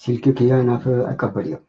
silkii kiyyaa naaf qabbali'a.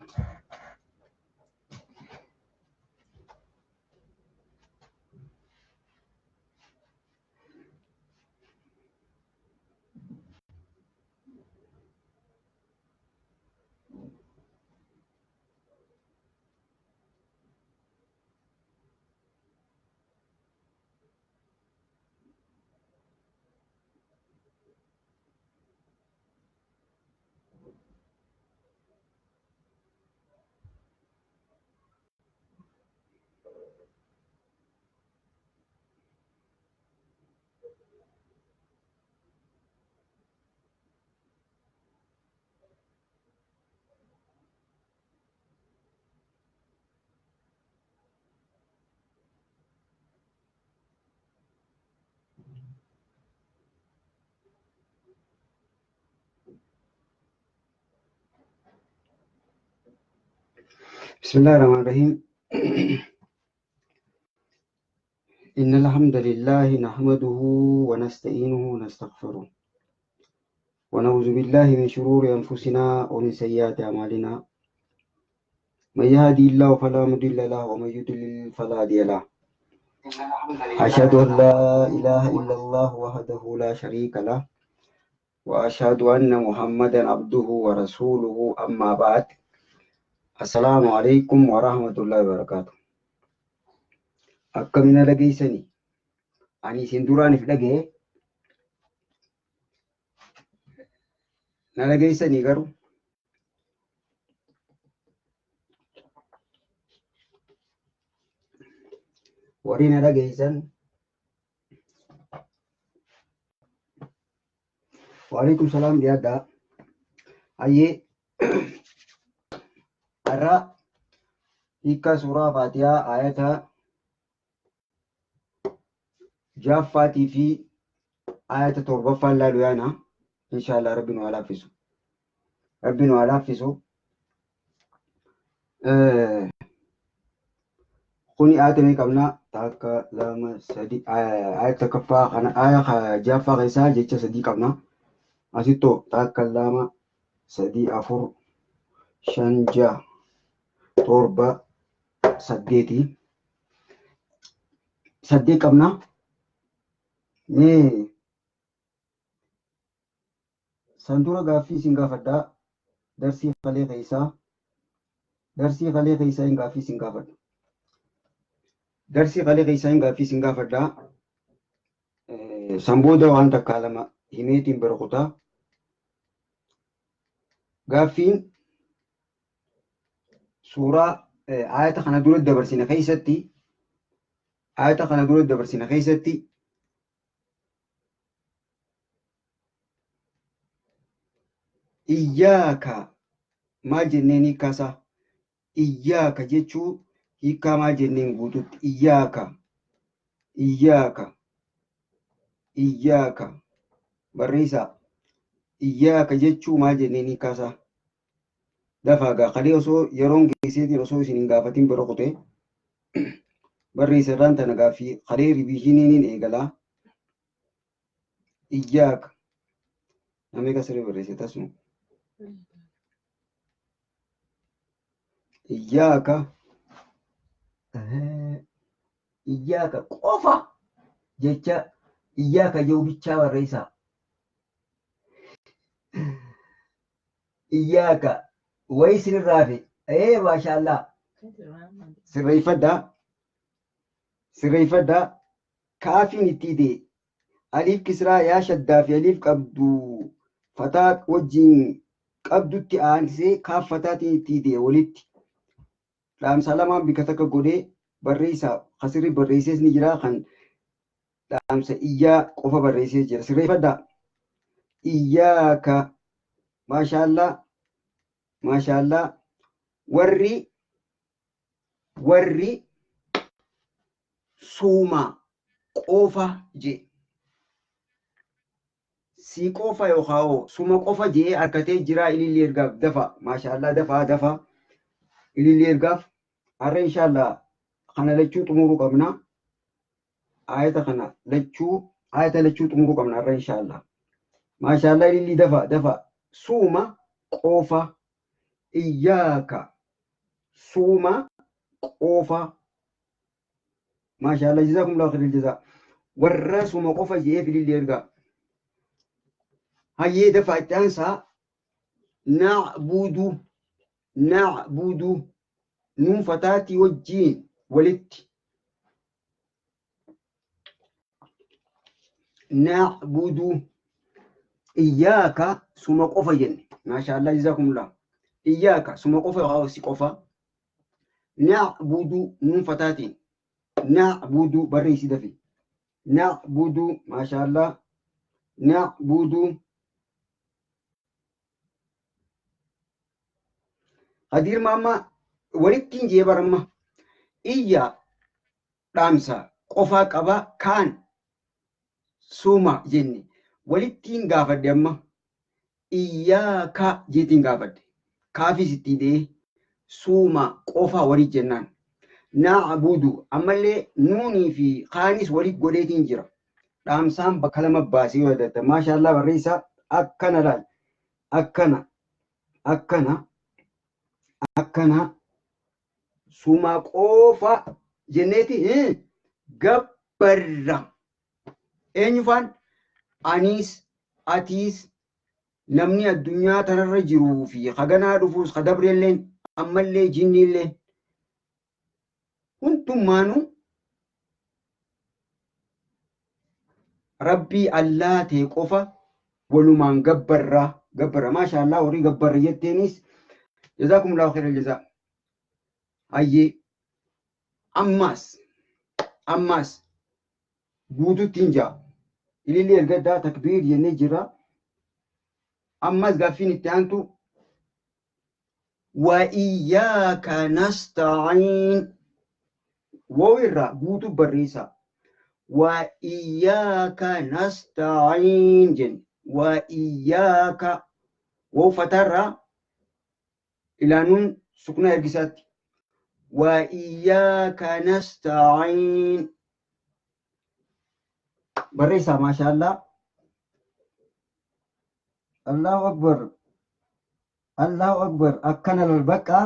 بسم الله الرحمن الرحيم. إن الحمد لله نحمده ونستعينه ونستغفره ونعوذ بالله من شرور أنفسنا ومن سيئات أعمالنا. من يهدي الله فلا مضل له ومن يضلل فلا هادي له. أشهد أن لا إله إلا الله وحده لا شريك له وأشهد أن محمدا عبده ورسوله. أما بعد، السلام عليكم ورحمة الله وبركاته. أكملنا لجيسني أني سندوران في لجيه نلجيسني قرو ورينا لجيسن. وعليكم السلام يا دا. أيه أرى إيكا سورة فاتحة آياتها جافاتي في آية توبة لا ليانا إن شاء الله ربنا ولا فيسو ربنا ولا فيسو. خوني آتمي كمنا تاكا لما سدي آية تكفى أنا آية جافا غيسا جيتش سدي كمنا أسيتو تاكا لما سدي أفور شنجا torba saddeet qabna. Mee sandura gaaffii isin gaafadhaa. Darsii kalee keessaa hin gaaffii isin gaafadha. Darsii kalee keessaa hin gaaffii isin gaafadhaa. San booda waan takkaa lama himeetiin barakutaa. Gaaffiin suuraa ayata kana dura dabarsine keessatti iyyaaka maal jenneen hiikkaasa. Iyyaaka jechuu hiikkaa maal jenneen guututti iyyaaka barreessaa. Iyyaaka jechuu maal jenneen hiikkaasa. Dafaagaa kalee osoo yeroon geesseetiin osoo isin hin gaafatin bira kutee barreessarraan tana gaaffii kalee riviizhiniin eegalaa. Iyyaaka namni kasiree barreesse tasuma. Iyyaaka qofa jecha iyyaaka jedhu bichaa barreessaa. Iyyaaka wayi sirraafe maashaallah sirreeffadhaa. Kaafiin itti hidhee aliif kisraa yaa shaddaa fi aliif qabdu fataa wajjin qabdutti aansee kaaf fataatiin itti hidhee walitti dhaamsa lamaan bika takka godhee barreessaa. Kasirri barreessees ni jira, kan dhaamsa iyyaa qofa barreessee jira. Sirreeffadhaa. Iyyaaka maashaallah. Warri suuma qofa je si qofa yookaan suuma qofa je harkatee jira. Ilillee ergaaf dafa. Maashaallah dafa ilillee ergaaf. Har'a inshaallah kana lachuu xumuruu qabna. Ayata lachuu xumuruu qabna har'a inshaallah. Maashaallah ilillee dafa suuma qofa إياك سوما قوفا ما شاء الله جزاكم الله خير الجزاء والراس سوما قوفا جيه في اللي يرجع هاي دفع تانسا نعبد نون فتاتي والجين ولت نعبد إياك سوما قوفا جن ما شاء الله جزاكم الله إياك سوما قوفا غاوسي قوفا نعبد نون فتاتي نعبد بريسي دفي نعبد ما شاء الله نعبد قدير ماما ولتين جيبرما إيا رامسا قفا قبا كان سوما جني ولتين غافد يما إياك جيتين غافد كافي ستي دي سوما قفا ولي جنان نعبد أمالي نوني في خانس ولي قوليتين جرا رامسان بكلمة باسي ودتا ما شاء الله بريسا أكنا لاي أكنا سوما قوفا جنتي gabbarra eenyufaan anis atis namni addunyaa tanarra jiruu fi haganaa dhufuus hadabrelleen ammallee jinniilleen hundummaanu rabbii allaa ta'e qofa walumaan gabbarra maasha Allah horii gabbarra jetteenis jazakumullahu khairal jazaa ayyee ammas guututtiin jaa ilillee ergaddaa takbiir jennee jira ammas gaaffiin itti aantu wa iyyaaka nasta'iin wawirra guutu barreessa wa iyyaaka nasta'iin jenni wa iyyaaka waw fatarra ilaanuun sukna ergisaatti wa iyyaaka nasta'iin barreessa maasha Allah Allahu akbar akkana lalbaqa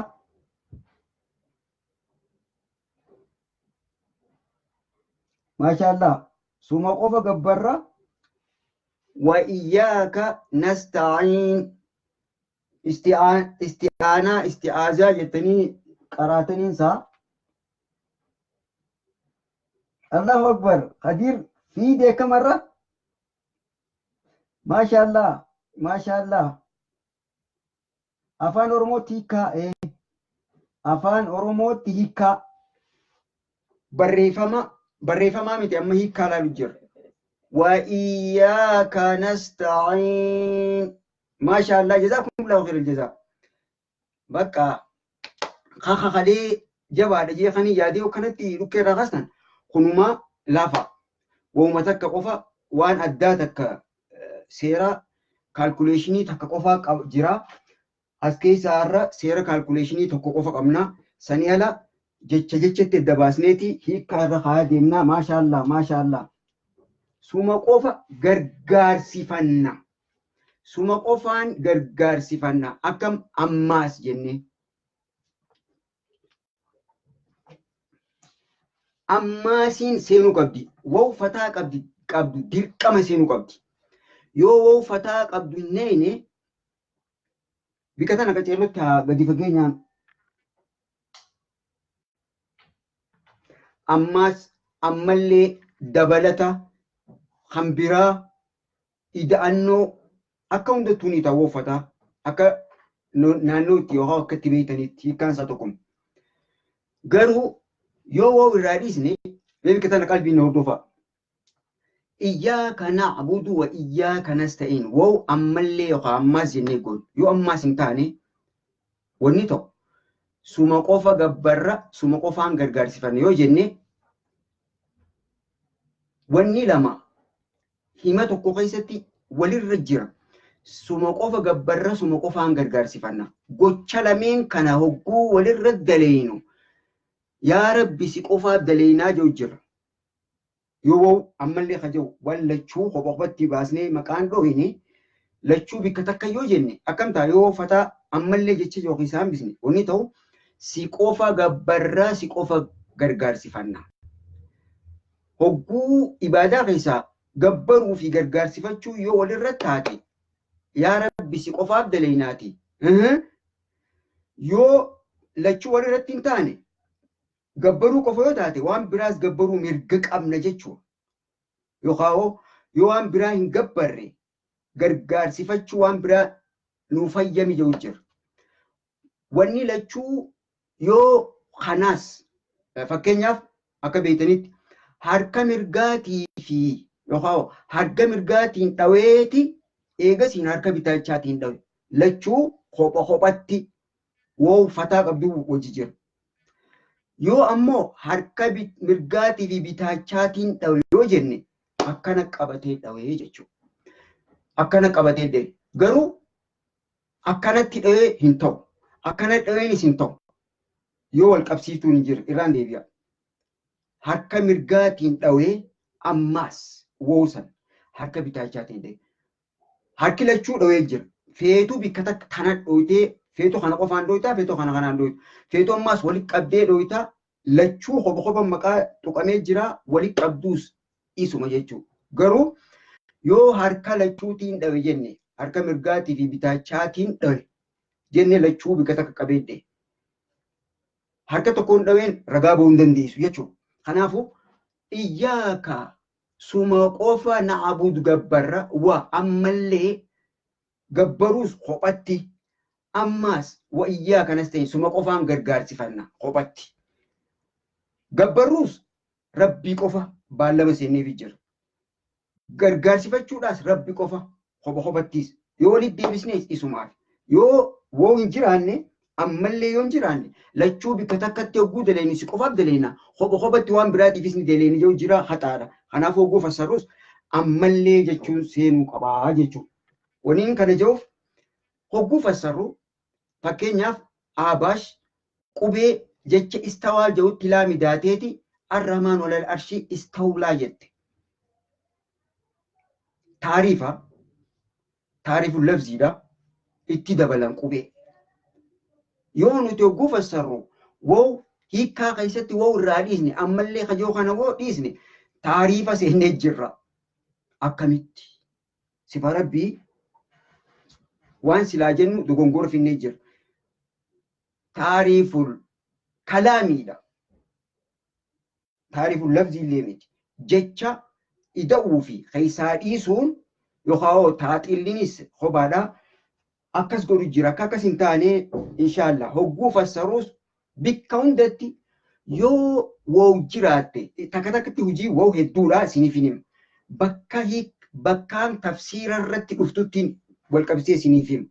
maasha Allah suma qofa gabbarra wa iyyaaka nasta'iin isti'aazaa jettanii qaraataniinsa Allahu akbar qadir fi deekamarra maasha Allah afaan oromootti hiikaa afaan oromootti hiikaa barreeffamaa miti amma hiikaa laalu jira wa iyyaaka nasta'iin maasha Allah jazakumullahu khairal jazaa bakka kakakalee jabaadha jee kanii yaadee kanatti dhukkee irraa kaastan kunuma lafa wawuma takka qofa waan addaa takka seera kaalkuleeshinii takka qofa jira as keessaa irra seera kaalkuleeshinii tokko qofa qabna sanii ala jecha dabaasneeti hiikkaa irra haa deemna maasha Allah suma qofa gargaarsifanna suma qofaan gargaarsifanna akkam ammaas jenne ammaasiin seenuu qabdi waw fataa qabdu dirqama seenuu qabdi yoo waw fataa qabdu hinneeyne bikatan akka ceelotti haa gadi fageenyaan ammaas ammallee dabalata hambiraa ida'annoo akka hundattuu ni ta'uu uffataa akka naannootti yookaan akka itti beeytanitti hiikkaan isaa tokkuma. Garuu yoo woo irraa dhiisne beebi kana qalbiin na hordofa. Iyyaaka na'budu wa iyyaaka nasta'iin woo ammallee yookaan ammaas jennee goon yoo ammaas hin taane wanni ta'u suma qofa gabbarra suma qofaan gargaarsifanne yoo jenne wanni lama hima tokko keessatti walirra jira. Suma qofa gabbarra suma qofaan gargaarsifanna gocha lameen kana hogguu walirra daleeynu yaa rabbi si qofaaf daleeynaa jiru jira yoo ammallee kajewu wallachuu qophatti baasnee maqaan dhohine lachuu bikka takka yoo jenne akkam ta'a yoo fataa ammallee jecha yookiin isaan bisne wanni ta'u si qofa gabbarraa si qofa gargaarsifanna. Hogguu ibaadaa keessaa gabbaruu fi gargaarsifachuu yoo walirra taate yaa rabbi si qofaaf daleynaati. Yoo lachuu walirratti hin taane gabbaruu qofa yoo taate waan biraas gabbaruu mirga qabna jechuudha. Yookaan yoo waan biraa hin gabbarre gargaarsifachuu waan biraa nu fayyami jedhu jira. Wanni lachuu yoo kanaas fakkeenyaaf akka beektanitti harka mirgaatii fi yookaan harka mirgaatiin dhaweeti eegasiin harka bitaachaatiin dhawe lachuu kophatti woo fataa qabdu wajji jira. Yoo ammoo harka mirgaatii fi bitaachaatiin dhawe yoo jenne akkana qabatee dhawee jechuudha. Akkana qabatee dhawe garuu akkanatti dhawee hin ta'u. Akkana dhaweenis hin ta'u. Yoo wal qabsiiftuun hin jiru irraan deebi'a. Harka mirgaatiin dhawee ammaas woosan harka bitaachaatiin dhawe. Harki lachuu dhawee jira. Feetuu bikka takka kana dhooytee feetuu kana qofaan dhooytaa feetuu kana kanaan dhooyta. Feetuu ammaas walitti qabdee dhooytaa lachuu kopha maqaa tuqamee jira walitti qabduus isuma jechuudha. Garuu yoo harka lachuutiin dhawe jenne harka mirgaatii fi bitaachaatiin dhawe jenne lachuu bikka takka qabeedde harka tokkoon dhaween ragaa ba'uu hin dandeessu jechuudha. Kanaafuu iyyaaka suma qofa na'abuud gabbarra waa ammallee gabbaruus kophatti ammaas wa iyyaa kanas ta'e suma qofaan gargaarsifanna kophatti. Gabbaruus rabbii qofa baallama seenneef jira. Gargaarsifachuudhaas rabbi qofa kophattiis yoo walitti deebisnees isumaaf yoo woo hin jiraanne ammallee yoo hin jiraanne lachuu bikka takkatti hogguu daleeni si qofaaf daleena kophatti waan biraatiifis ni daleeni yoo jira haxaadha. Kanaaf hogguu fassarus ammallee jechuun seenuu qabaa jechuudha. Waniin kana jechuuf hogguu fassarru fakkeenyaaf Abaash qubee jecha istawaa jedhutti laami daateeti arramaan walal arshii istawlaa jette. Taariifun lafziidha itti dabalan qubee. Yoo nuti hogguu fassarru woo hiikkaa keessatti woo irraa dhiisne ammallee kajoo kana woo dhiisne taariifa seennee jirra. Akkamitti? Sifa rabbii waan silaa jennu dogongora finnee jira. Taariiful kalaamiidha. Taariiful lafziillee miti. Jecha ida'uu fi keessaa dhiisuun yookaan taaxillinis kophaadha. Akkas godhu jira. Akka akkas hin taane inshaallah hogguu fassaruus bikka hundatti yoo woo jiraatte takka takkatti hojii woo hedduudha isiniif hin himu. Bakkaan tafsiira irratti dhuftuttiin wal qabsee isiniif himu.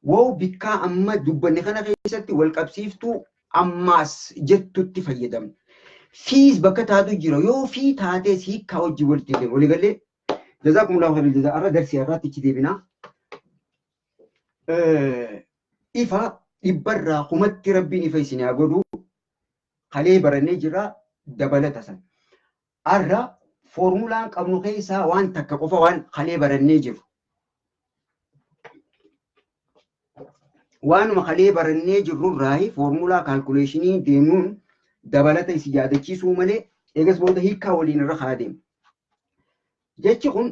Woo bikkaa amma dubbanne kana keessatti wal qabsiiftuu ammaas jettutti fayyadamna. Fiis bakka taatu jira yoo fii taatees hiikkaa hojii walitti deemu. Waliigalee jazaakumullahu khairal jazaa irra darsii irratti itti deebinaa. Ifa dhibbarraa kumatti rabbiin ifa isin haa godhu kalee barannee jira dabalata san. Arra foormulaan qabnu keessaa waan takka qofa waan kalee barannee jiru. Waanuma kalee barannee jirrurraa foormulaa kaalkuleeshinii deemuun dabalata isi yaadachiisuu malee eegas booda hiikkaa waliin irra haa deemu. Jechi kun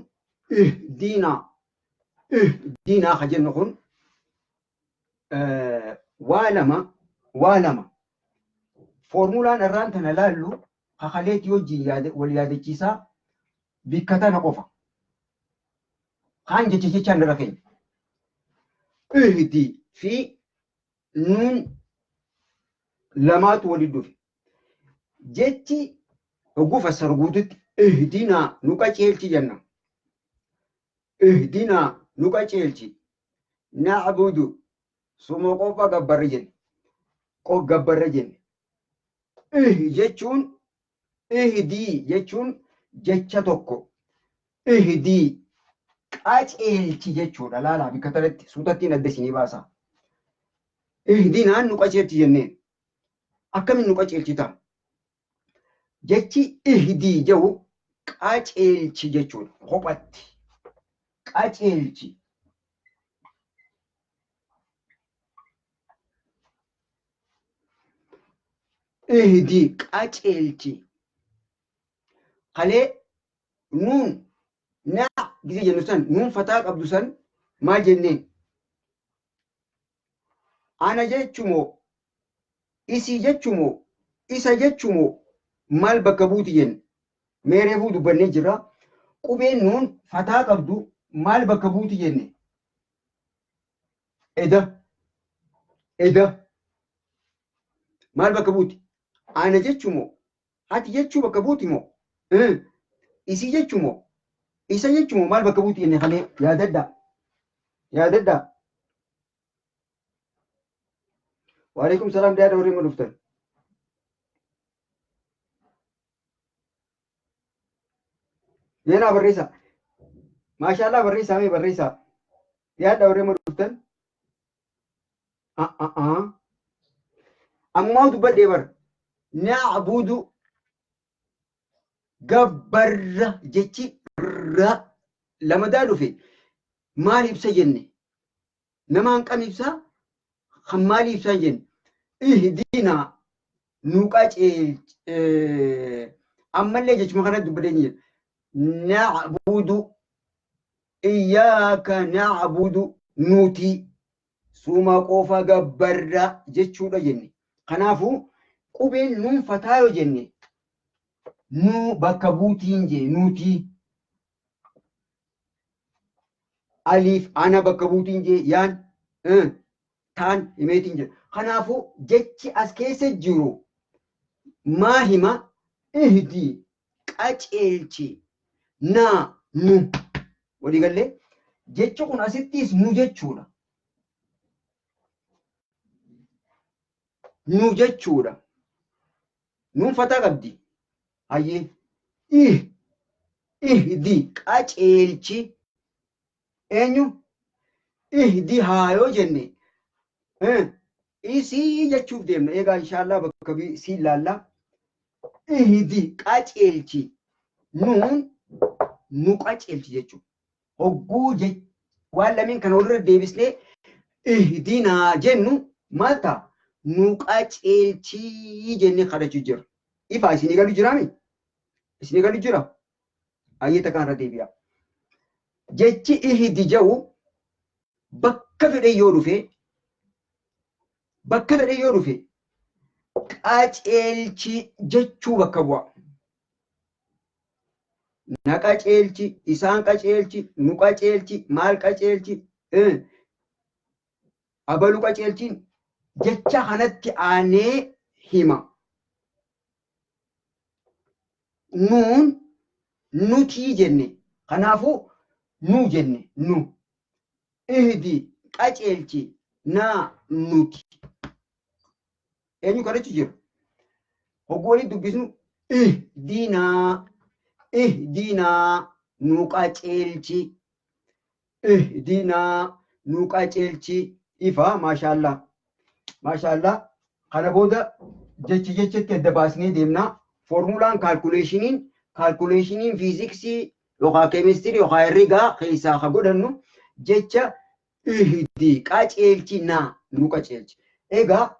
diinaa ka jennu kun waa lama foormulaan irraan tana laallu kakaleetii wajjin wal yaadachiisaa bikka tana qofa. Kaan jechaan irra keenya. Ihdi fi nuun lamaatu walitti dhufe. Jechi hogguu fassaru guututti ihdinaa nu qaceelchi jenna. Ihdinaa nu qaceelchi. Na'budu suma qofa gabbarra jenne. Gabbarra jenne. Jechuun ihdii jechuun jecha tokko. Ihdii qaceelchi jechuudha. Laalaa bikka tanatti suutattiin adda isinii baasa. Ihdinaan nu qaceelchi jenneen. Akkamiin nu qaceelchi ta'a? Jechi ihdii jedhu qaceelchi jechuudha. Kophatti. qaceelchi. Ihdi qaceelchi. Kalee nuun na gisee jennu san nuun fataa qabdu san maal jenneen? Ana jechumoo isii jechumoo isa jechumoo maal bakka buuti jenne? Mee reefuu dubbannee jirra. Qubeen nuun fataa qabdu maal bakka buuti jenne? Eda. Maal bakka buuti? Ana jechumoo ati jechuu bakka buuti moo? Isii jechumoo isa jechumoo maal bakka buuti jenne? Kalee yaadaddaa. Waalaikum salaam daada warri dhuftan. Yeenaa barreessaa. Maashaallah barreessaa mee barreessaa. Yaadda warri dhuftan. Ammaa dubbadhee bar. Na'budu gabbarra jechi ra lamadaa dhufe maal ibsa jenne? Namaan qam ibsaa? Kan maal ibsaa jenne? Ihdinaa nu qaceelchi. Ammallee jechuma kanatti dubbadhee jira. Na'budu iyyaaka na'budu nuti suma qofa gabbarra jechuudha jenne. Kanaafuu qubeen nuun fataa yoo jenne nu bakka buutiin je nuti aliif ana bakka buutiin je yaan taan himeetiin je. Kanaafuu jechi as keessa jiru maa hima? Ihdi qaceelchi naa nu walii gallee jechi kun asittis nu jechuudha. Nu jechuudha. Nuun fataa qabdi. Hayyee ihdi qaceelchi eenyu? Ihdi haa yoo jenne isii jechuuf deemna. Egaa inshaallah bakka sii laallaa. Ihdi qaceelchi nuun nu qaceelchi jechuudha. Hogguu waan lameen kana walirra deebisnee ihdinaa jennu maal ta'a? Nu qaceelchii jennee kadhachuu jira. Ifaa isinii galu jiraami? Isinii galu jira? Ayyeeta kanarra deebi'a. Jechi ihdi jedhu bakka fedhe yoo dhufe qaceelchi jechuu bakka bu'a. Na qaceelchi, isaan qaceelchi, nu qaceelchi, maal qaceelchi, abalu qaceelchiin jecha kanatti aanee hima. Nuun nutii jenne. Kanaafuu nu jenne nu. Ihdi qaceelchi naa nuti. Eenyu kadhachu jira? Hogguu waliin dubbisnu ihdinaa nu qaceelchi. Ihdinaa nu qaceelchi. Ifa maashaallah. Maashaallah. Kana booda jechetti adda baasnee deemnaa. Formulaan kaalkuleeshiniin fiiziksii yookaan keemistirii yookaan herregaa keessaa ka godhannu jecha ihdi qaceelchi naa nu qaceelchi. Egaa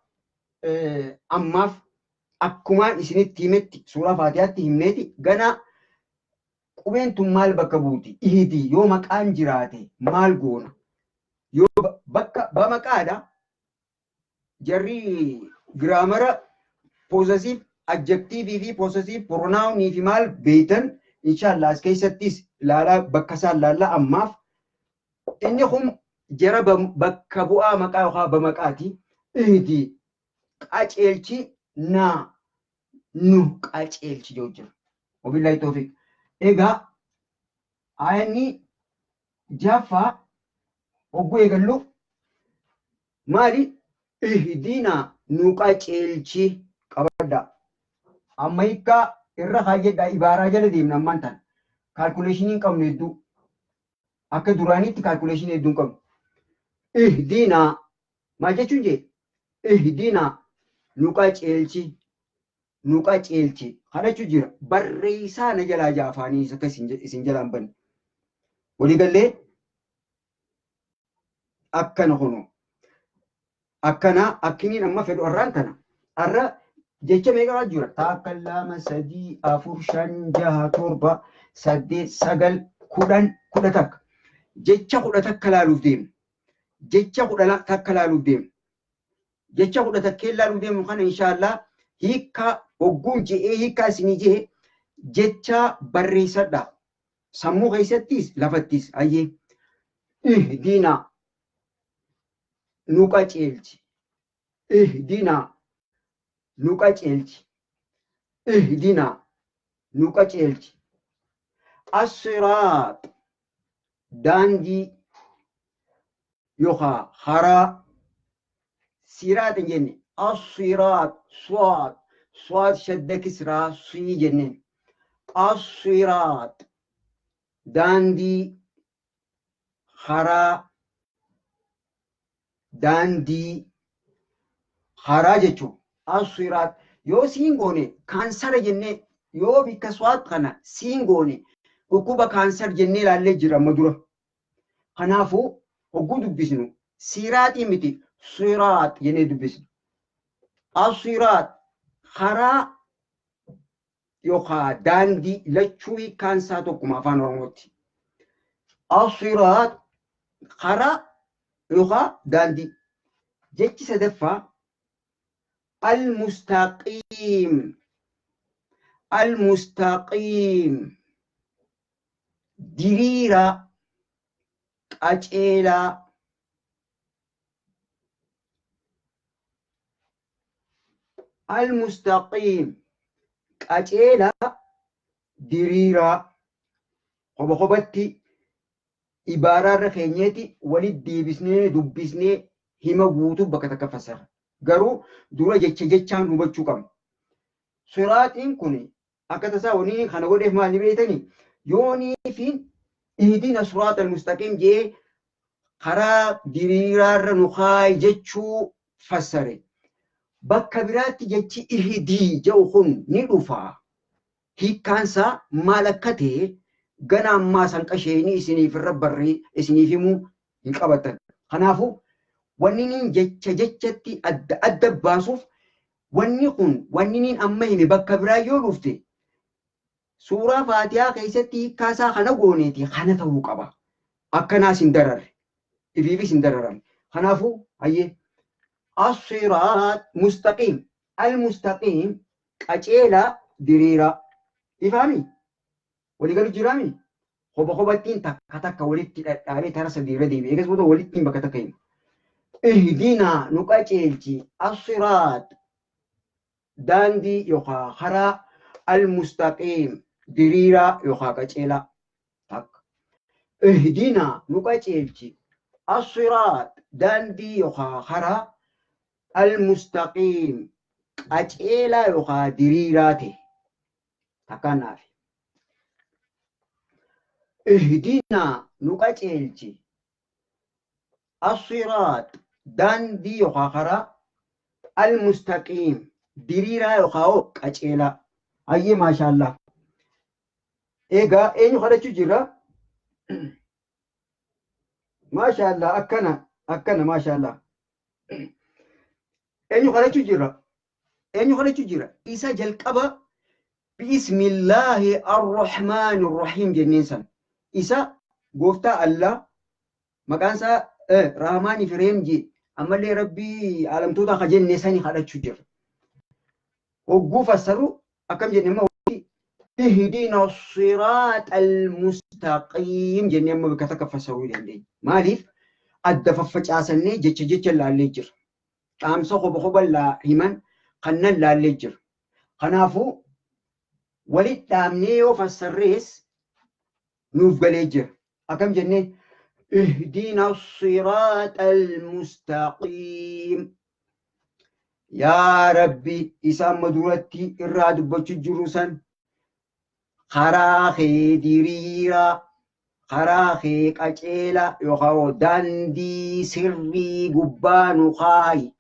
ammaaf akkumaan isinitti himetti suuraa faatihaatti himneeti gana qubeen tun maal bakka buuti? Ihdi yoo maqaan jiraate maal goona? Yoo bakka bamaqaadha jarri giraamara poosesiif adjektiivii fi poosesiif pronaawunii fi maal beeytan inshaallah as keessattis ilaalaa bakka isaan ilaallaa. Ammaaf inni kun jara bakka bu'aa maqaa yookaan bamaqaati. Ihdi qaceelchi naa nu qaceelchi yoo jira. Wabillahi tawfiq. Egaa ayyaanni jaffaa hogguu eegallu maali? Ihdinaa nu qaceelchi qabadda. Amma hiikkaa irra kaayedhaa ibaaraa jala deemna ammaan tan. Kaalkuleeshiniin qabnu hedduu. Akka duraaniitti kaalkuleeshinii hedduu hin qabnu. Ihdinaa maal jechuun jee? Ihdinaa nu qaceelchi. Nu qaceelchi. Kadhachuu jira. Barreessaa na jalaa jaafaanii akka isin jalaan banne. Walii gallee akkana kunu akkana akkiniin amma fedhu arraan tana arra jecha meeqa jira takka lama sadii afur shan jaha torba saddeet sagal kudha takka jecha kudha takka laaluuf deemu jecha kudha takka laaluuf deemu jecha kudha takka laaluuf deemu kana inshaallah hiika ogguun je'ee hiika isinii je'e jecha barreessadha sammuu keessattis lafattis ayyee ihdina nu qaceelchi ihdina nu qaceelchi ihdina nu qaceelchi as-siraat daandii yookaan karaa siraat hin jenne as-siraat صاد شد كسرى صي جنين الصراط داندي خرا داندي خراجتو الصراط يو سينغوني كانسر جنة يو بكسوات خنا سينغوني وكوبا كانسر جنة لالي جرا مدرة خنافو وجود بسنو صراطي متي صراط جنة دبسن الصراط خرا يوخا داندي لچوي كانسا توكما فان روموتي الصراط خرا يوخا داندي جيتش سدفا المستقيم المستقيم ديريرا أجيلا المستقيم أجيلا ديريرا خبتي إبارة رخينيتي ولد ديبسني دبسني هما بوتو بكتك فسر garuu dura jechaan hubachuu qabna. Siraatiin kun akka tasaa wani kana godheef maal beetanii yoonii fi ihdina siraata al-mustaqiim jee karaa diriiraarra nu kaayi jechuu fassare. Bakka biraatti jechi ihdii jedhu kun ni dhufa. Hiikkaansaa maal akka ta'e gana ammaa sanqasheenii isiniif irra barree isiniif himuu hin qabatan. Kanaafuu wanniin jechatti adda baasuuf wanni kun wanniin amma hime bakka biraa yoo dhufte suuraa faatihaa keessatti hiikkaasaa kana gooneeti kana ta'uu qaba. Akkanaas hin dararre ifiifis hin dararamne. Kanaafuu hayyee as-siraat mustaqiim al-mustaqiim qaceelaa diriiraa ifaami waliigalu jiraami kobattiin takka takka walitti dhadhaabee tara sadiirra deebi'ee eegas booda walittiin bakka takka himu. اهدنا نقاتلتي الصراط داندي يوخا خرا المستقيم دريرا يوخا قاتلا تك اهدنا نقاتلتي الصراط داندي يوخا خرا المستقيم قاتلا يوخا دريراتي تكنا في اهدنا نقاتلتي الصراط داندي يوخاخرا المستقيم ديريرا يوخاو قچيلا اي ما شاء الله ايغا اينو خدچو جيرا ما شاء الله اكنا ما شاء الله اينو خدچو جيرا عيسى جلقبا بسم الله الرحمن الرحيم جنيسا عيسى غوفتا الله مكانسا رحماني فريمجي أما اللي ربي عالم تودا خجل نساني خالد شجر وقوف السرو أكم جنما تهدينا الصراط المستقيم جنما بكتك فسرو لندي ماليف الدففج أصلني جتش لا ليجر قام سخو بخوب لا همان قنن لا ليجر خنافو ولد تامنيو فسريس نوف ليجر أكم جنني اهدنا الصراط المستقيم يا ربي إسام مدورتي إراد بجروسا خراخي ديريرا خراخي قجيلا يخاو داندي سري قبان خاي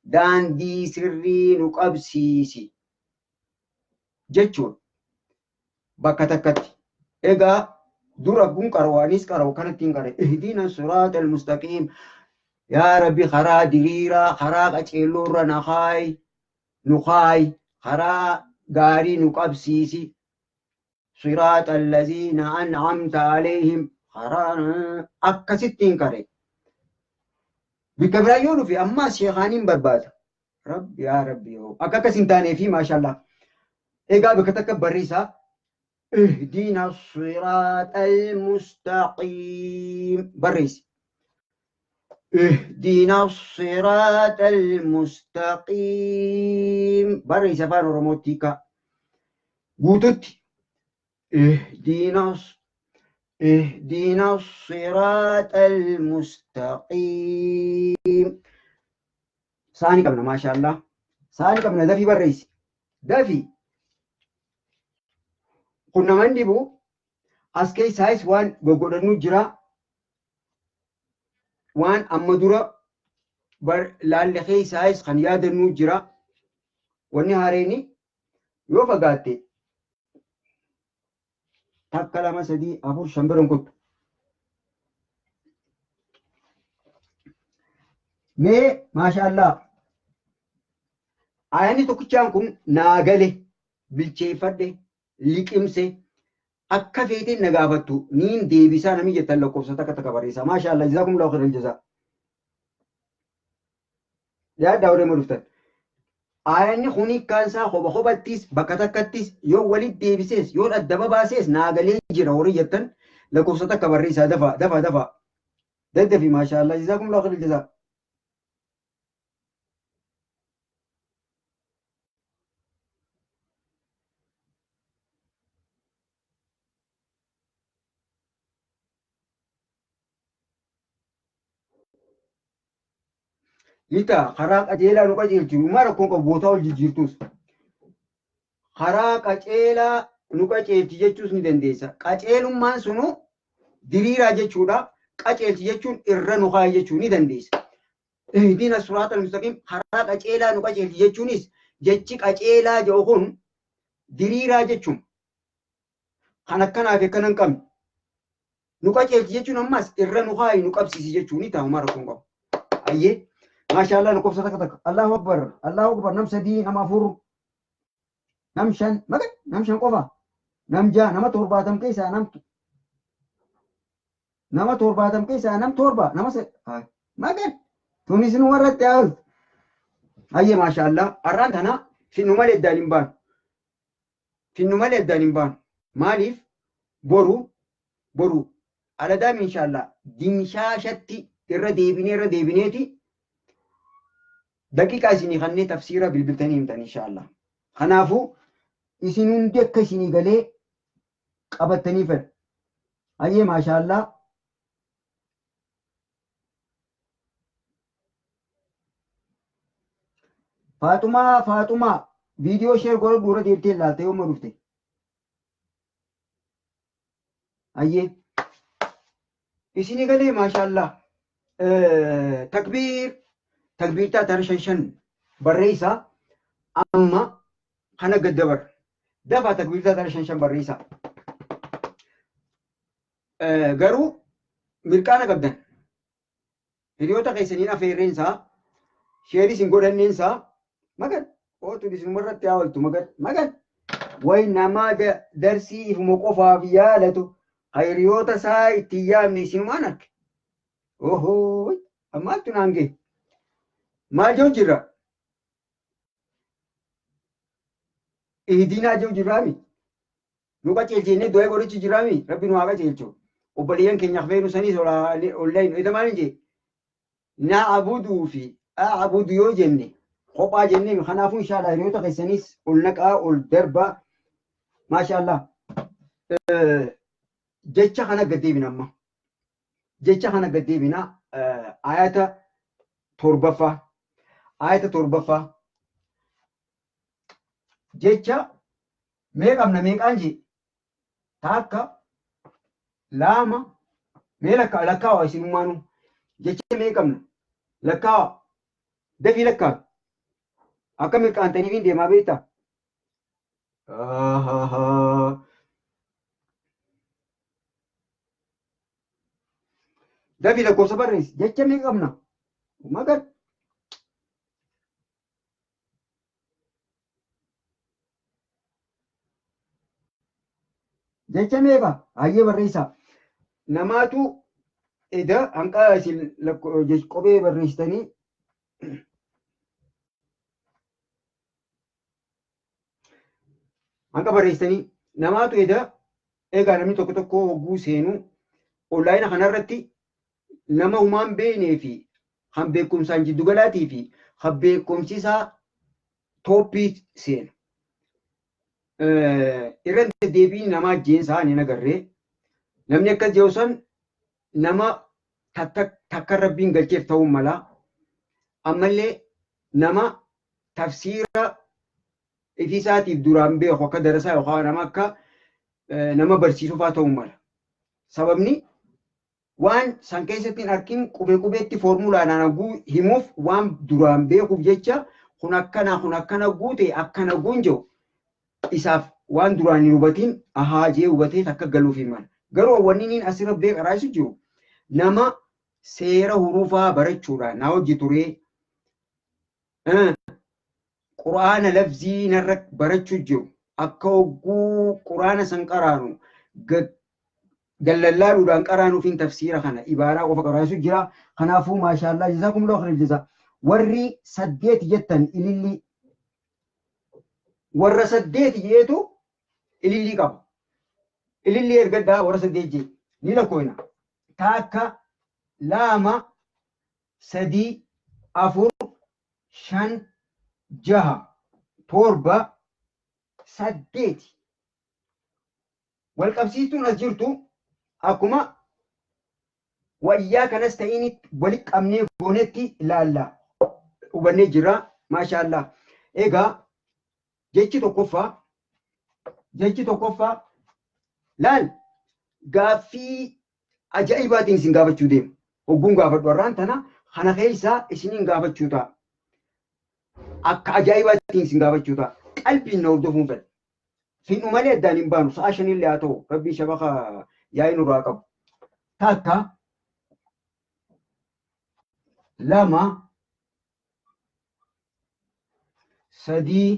داندي سري نقبسيسي جتشون بكتكتي إيغا دورا بون كاروانيس كارو كانت تنقر اهدينا الصراط المستقيم yaa rabbi karaa diriiraa karaa qaceelloorra nu kaayi karaa gaarii nu qabsiisi siraata allaziina an'amta alayhim karaa akkasittiin kare bikka biraa yoo dhufe ammaas sheekaaniin barbaada rabbi yaa rabbi yoo akka akkas hin taanee fi maashaallah egaa bakka takka barreessaa اهدنا الصراط المستقيم بريس اهدنا الصراط المستقيم بريس فان روموتيكا قوتت اهدنا الصراط المستقيم ثاني قبل ما شاء الله ثاني قبل دفي بريس دفي كنا من دبو أسكي سايس وان غوغودنو جرا وان أمدورا بر لالخي سايس خن يادنو جرا وني هاريني يو فغاتي تاكلا ما سدي أبو شمبرون كنت مي ما شاء الله آياني تو كچان ناغلي بالچيفده liqimse akka feetiin nagaafattu niin deebisaa namii jettan lakkoofsa takka barreessa maashaallah jazaakumullahu khairal jazaa yaaddaa warreen dhuftan aayanni kuni kaansaa kophattis bakka takkattis yoo walit deebisees yoo addaba baasees naagalee jira horii jettan lakkoofsa takka barreessaa dafa daddafi maashaallah jazaakumullahu khairal jazaa Lita karaa qajeelaa nu qajeelchu mara rakkoon qabu bootaa ol jijjiirtus karaa qajeelaa nu qajeelchi jechuus ni dandeessa. Qajeelummaan sunu diriiraa jechuudha. Qajeelchi jechuun irra nu kaayi jechuu ni dandeessa. Ihdina siraatal mustaqiim karaa qajeelaa nu qajeelchi jechuunis jechi qajeelaa jedhu kun diriiraa jechuun kan akkanaaf akkana hin qabne nu qajeelchi jechuun ammas irra nu kaayi nu qabsiisi jechuu ni ta'a mara rakkoon qabu. Ayyee. ما شاء الله نكوف صدقتك الله أكبر الله أكبر نم سدي نم أفور نم شن مقد نم شن قفا نم جا نم تورباتم كيسا نم تورباتم كيسا نم توربا نم س مقد تونس نورت تعال هاي ما شاء الله أرانت أنا في النمال الدالين في النمال الدالين ماليف برو على دام إن شاء الله دمشاشتي الردي بنيتي دقيقة إسني خلني تفسيره بالبلتاني إن شاء الله خنافو إسنون ديك إسني قلي قبتني فر أيه ما شاء الله فاطمة فيديو شير قول بورا ديرتي لالتي يوم رفتي أيه إسني قلي ما شاء الله تكبيرتا ترشنشن بريسا أما خنا قدبر دفع تكبيرتا ترشنشن بريسا قرو ملكانا قبدن هديوتا قيسنين أفيرينسا شيري سنقودنينسا مقد قوتو دي سنمرت تاولتو مقد وإنما درسي في موقفها في يالتو خيريوتا سا اتيامني سنمانك اوهو أما تنانجي ما جو جرا إهدينا جو جرامي نوكا تيجيني دوي غوري جرامي ربي نواقا تيجو وبليان كي نخفينو سنيس ولا أونلاين إذا ما نجي نعبدو في أعبد يو جني خوبا جني خنافو إن شاء الله ريوتا كي سنيس والنكا والدربا ما شاء الله جيتشا خنا قديبنا أما جيتشا خنا قديبنا آياتا torbaffaa jecha mee qabna meeqaan jee takka lama mee lakkaawa isinummaanu jecha mee qabna lakkaawa dafii lakkaawa akka milkaantaniif hin deemaa beektaa dafii lakkoofsa barreessi jecha mee qabna Magar jecha meeqa hayyee barreessaa namaatu eda hanqaa isin qubee barreessitanii hanqa barreessitanii namaatu eda egaa namni tokko tokko hogguu seenuu onlaayina kanarratti nama humaan beeknee fi kan beekumsaan jiddu galaatii fi kan beekumsisaa tooppii seena. Irratti deebiin nama ajjeensaa ni agarree namni akkas jedhu san nama takka rabbiin galcheef ta'uu mala ammallee nama tafsiira ifisaatiif duraan beeku akka darasaa yookaan nama akka nama barsiisufaa ta'uu mala. Sababni waan san keessatti hin arkin qubeetti foormulaadhaan haguu himuuf waan duraan beekuuf jecha kun akkana guute akkana guunja'u isaaf waan duraan hin hubatiin ahaajee hubatee akka galuuf hin mala. Garuu wanni niin asirra beekaraa jiru nama seera hurufaa barachuudhaan na hojii turee quraana lafzii narra barachuu jiru akka hogguu quraana san qaraanu gallallaaluudhaan qaraanuufiin tafsiira kana ibaaraa qofa qaraasu jira. Kanaafuu maashaallah jazaakumullahu khairan jazaa. Warri 8 jettan ilillii warra 8 jeetu ilillii qaba. Ilillii ergaddaa warra 8 jee ni lakkoofna. Takka lama sadii afur shan jaha torba 8 wal qabsiistuun as jirtu akkuma wayyaa kanas ta'in walitti qabnee goonetti ilaalla hubannee jira maashaallah. Egaa jechi tokkoffaa laal gaaffii ajaa'ibaatiin isin gaafachuu deema. Hogguun gaafadhu warraan tana kana keessaa isiniin gaafachuu ta'a. Akka ajaa'ibaatiin isin gaafachuu ta'a. Qalbiin na hordofuun fedha. Finnu malee addaan hin baanu sa'a shanillee haa ta'u rabbii shabaka yaa'ii nurraa qabu. Takka lama sadii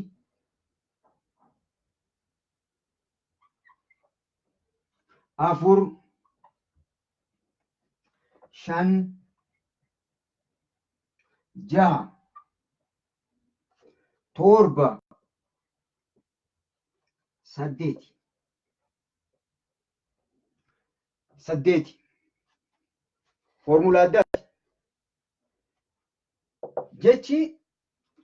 afur shan jaha torba 8 foormulaa addaati. Jechi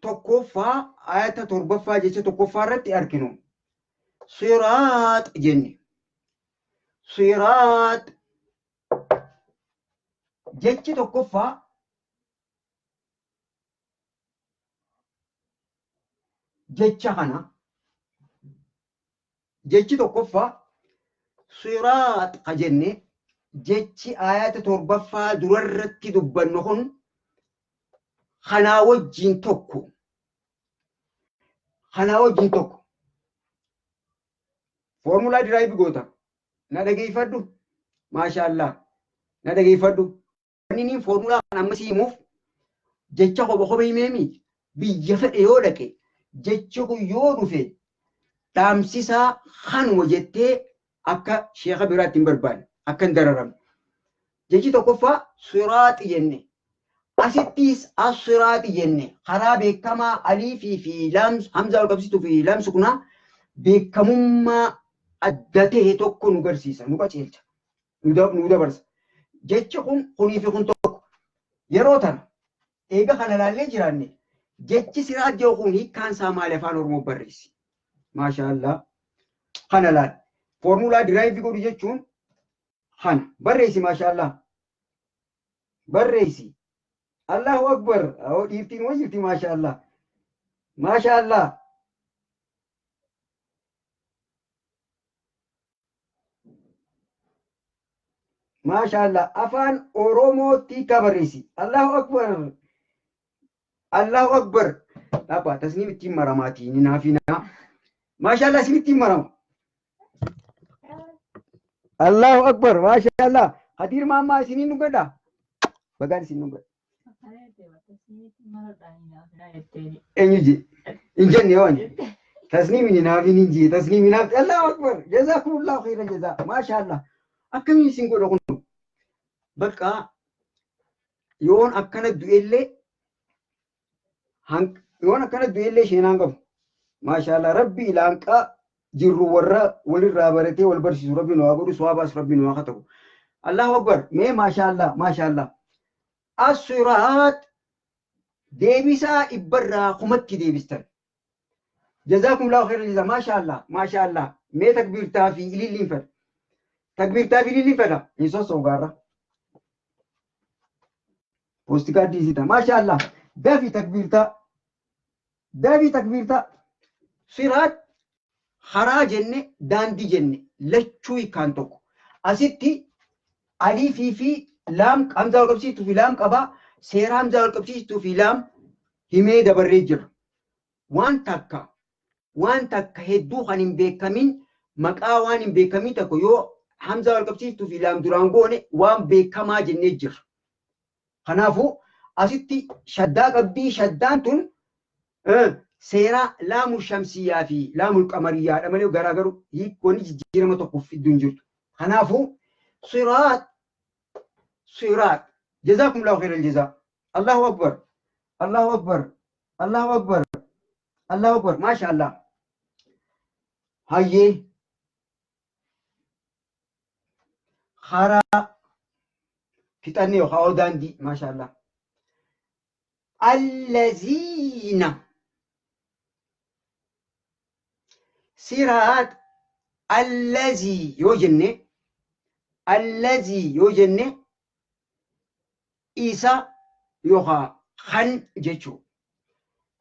tokkoffaa ayata torbaffaa jecha tokkoffaa irratti arginu siraax jenne. Siraax jechi tokkoffaa jecha kana jechi tokkoffaa siraax ka jenne jechi ayata torbaffaa durarratti dubbannu kun kanaa wajjin tokko foormulaa diraayibii goota. Na dhageeffadhu maashaallah na dhageeffadhu. Wanni niin foormulaa kan ammasii himuuf jecha kopha himeemi biyya fedhe yoo dhaqe jechi kun yoo dhufe dhaamsisaa kanuma jettee akka sheeka biraatti hin barbaanne akka hin dararamne. Jechi tokkoffaa siraaxi jenne. Asittis as-siraaxi jenne. Karaa beekamaa aliifii fi laamsu hamza wal qabsiistu fi laamsu kuna beekamummaa adda ta'e tokko nu garsiisa nu qaceelcha nu dabarsa. Jechi kunii fi kun tokko yeroo tana eega kana laallee jiraanne jechi siraax jedhu kun hiikkaan isaa maali afaan oromoo barreessi. Maashaallah kana laal foormulaa diraayibii godhu jechuun kana barreessi maashaallah barreessi. Allahu akbar dhiirtiin waan jirti maashaallah maashaallah. Maashaallah afaan oromootti kabarreessi. Allahu akbar Allahu akbar. Dhaba tasniim ittiin maramaatii ni naafina. Maashaallah isin ittiin marama. Allahu akbar maashaallah. Hadiir maammaa isiniin dhugadha. Bagaan isin dhugadha. Enyuji. Injani yawan. Tasnimin naafin inji. Tasnimin naaf. Allahu Akbar. Jazakumullahu khairan jaza. Masha Allah. Akkamiin isin godha kun. Bakka yoon akkana du'ellee yoon akkana du'ellee sheenaan qabu. Masha Allah. Rabbi ilaanqaa jirru warra walirraa baratee wal barsiisu rabbi nu haa godhu sawaabaas rabbi nu haa katabu. Allahu Akbar. Mee Masha Allah. Masha Allah. As-siraat deebisaa ibbarraa kumatti deebistan. Jazakumullahu khairan jaza. Masha Allah. Masha Allah. Mee takbiirtaa fi ililliin fedha. Takbiirtaa fi ililliin fedha. Hin sossoogaarra. Posti kaardii isita. Masha Allah. Dafi takbiirtaa. Dafi takbiirtaa. Siraat haraa jenne daandii jenne lachuu hiikaan tokko. Asitti alifii fi laam hamzaa wal qabsiistuu fi laam qabaa. Seera hamzaa wal qabsiistuu fi laam himee dabarree jira. Waan takka hedduu kan hin beekamin maqaa waan hin beekamin tokko yoo hamzaa wal qabsiistuu fi laam duraan goone waan beekamaa jennee jira. Kanaafuu asitti shaddaa qabdii shaddaan tun seera laamul shamsiyyaa fi laamul qamariyyaadha malee garaagaruu hiikkoonni jijjiirama tokkoof iddoo hin jirtu. Kanaafuu siraat jazakumullahu khairal jazaa. Allahu Akbar. Allahu Akbar. Allahu Akbar. Allahu Akbar. Masha Allah. Hayyee karaa fixannee yookaan daandii. Masha Allah. Allaziina siraat allazii yoo jenne isa yookaan kan jechuudha.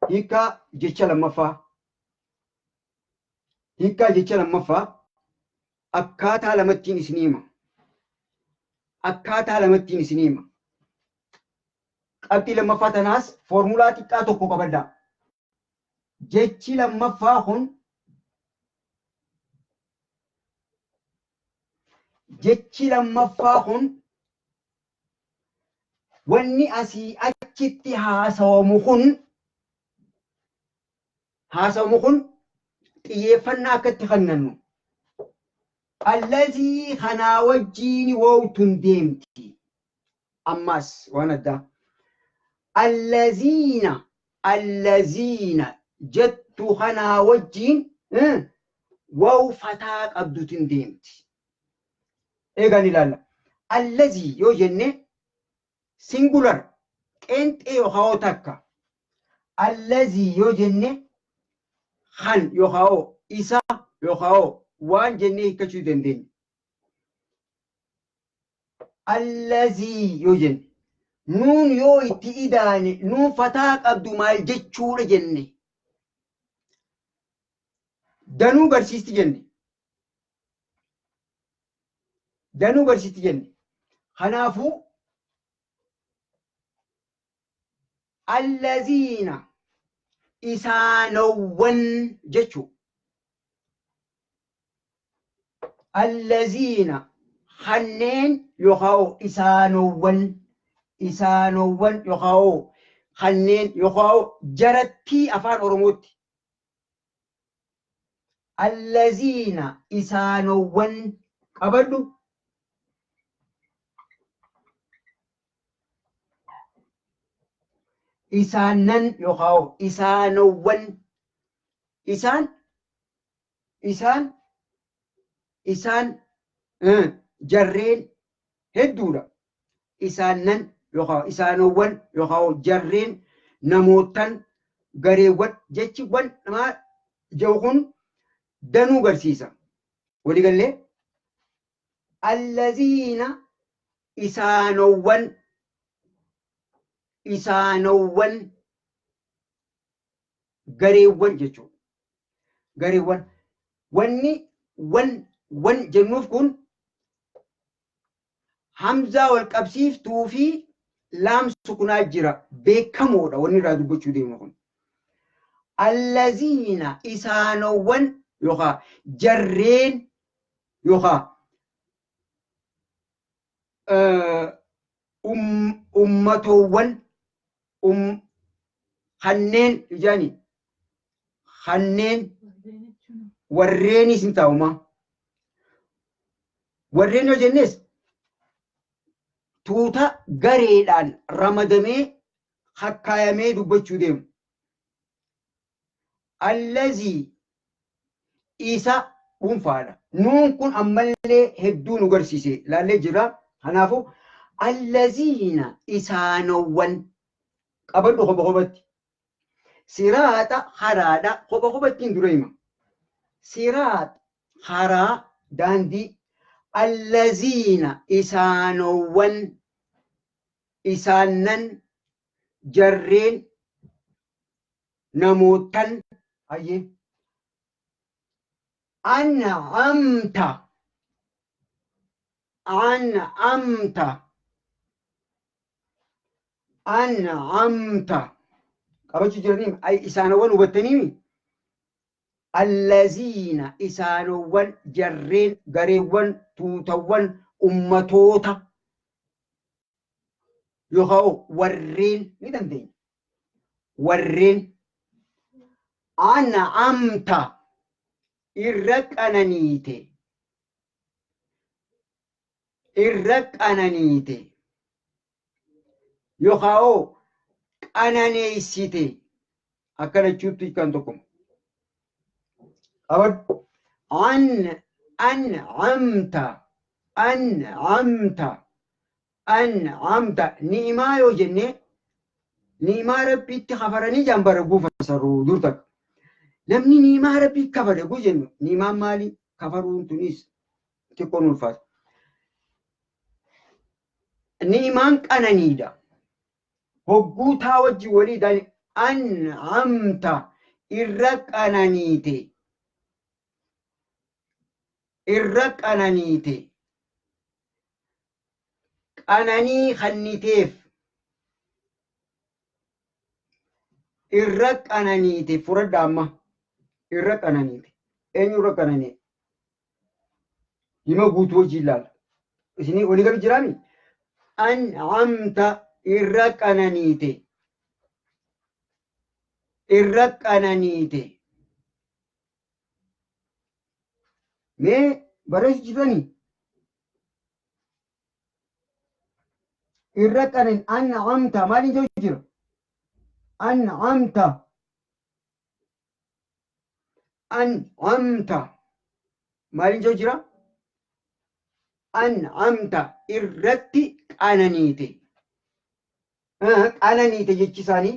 Hiika jecha lammaffaa. Akkaataa lamattiin isin hima. Qabxii lammaffaa tanaas foormulaa xiqqaa tokko qabaddaa. Jechi lammaffaa kun wanni asii achitti haasawamu kun xiyyeeffannaa akkatti kennannu. Allazii kanaa wajjiin woowtun deemti. Ammas waan addaa. Allaziina jettu kanaa wajjiin wow fataa qabdutin deemti. Eegan ilaalla. Allazii yoo jenne singular qeenxee yookaan takka. Allazii yoo jenne kan yookaan isa yookaan waan jennee hiikkachuu dandeenya. Allazii yoo jenne nuun yoo itti idaane nuun fataa qabdu maal jechuudha jenne. Danuu barsiisti jenne. Kanaafuu allaziina isaanowwan jechuu. Allaziina kanneen yookaan isaanowwan yookaan kanneen yookaan jarattii afaan Oromootti. Allaziina isaanowwan qabadhu. Isaanan yookaan isaanowwan isaan jarreen hedduudha. Isaanan yookaan isaanowwan yookaan jarreen namootan gareewwan jechiwwan namaa jiru kun danuu barsiisa. Waliigallee allaziina isaanowwan gareewwan jechuudha. Gareewwan wanni wan jennuuf kun hamzaa wal qabsiiftuu fi laam sukunaa jira beekamoodha wanni irraa dubbachuu deemu kun. Allaziina isaanowwan yookaan jarreen yookaan ummatowwan kanneen ijani kanneen warreenis hin taa'uma warreen yoo jennes tuuta gareedhaan ramadamee hakkaayamee dubbachuu deemu allazii isa dhuunfaadha nuun kun ammallee hedduu nu garsiise laallee jira kanaafu allaziina isaanowwan qabadhu kopha kophatti siraaxa haraadha kopha kophatti hin dura hima siraaxa haraa daandii allaziina isaanowwan isaannan jarreen namootan ayyee an'amta qabachuu jiraniim ay isaanowwan hubattaniimi allaziina isaanowwan jarreen gareewwan tuutawwan ummatoota yookaan warreen ni dandeenya warreen an'amta irra qananiite yookaan qananeessite akkana jechuutti kan tokko qabadhu an'amta ni'imaa yoo jenne ni'imaa rabbiitti kafaranii jambara guufa saruu dur takka namni ni'imaa rabbii kafare guu jennu ni'imaan maali kafaruun tunis xiqqoon ulfaata ni'imaan qananiidha hogguu taa wajji waliidhaan an'amta irra qananiite qananii kanniteef irra qananiite furadha amma irra qananiite eenyu irra qananii hima guutuu hojii ilaala isinii olii gadi jiraami an'amta irra qananiite mee bareesu jiranii irra qanan an'amta maaliin ta'u jira an'amta maaliin ta'u jira an'amta irratti qananiite jechisaanii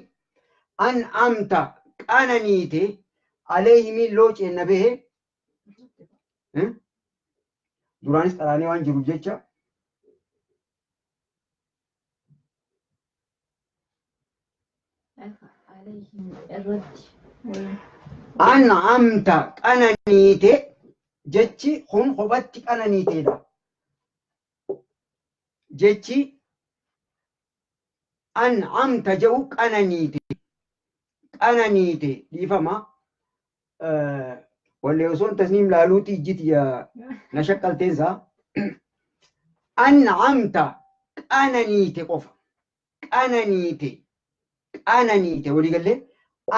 an'amta qananiite aleehimii loo ceenna behe duraanis xalaanee waan jiruuf jecha an'amta qananiite jechi kun kophatti qananiiteedha jechi an'amta jedhu qananiite dhiifama wallee osoon tasniim laaluuti ijjiti na shaqqalteensa an'amta qananiite qofa qananiite walii gallee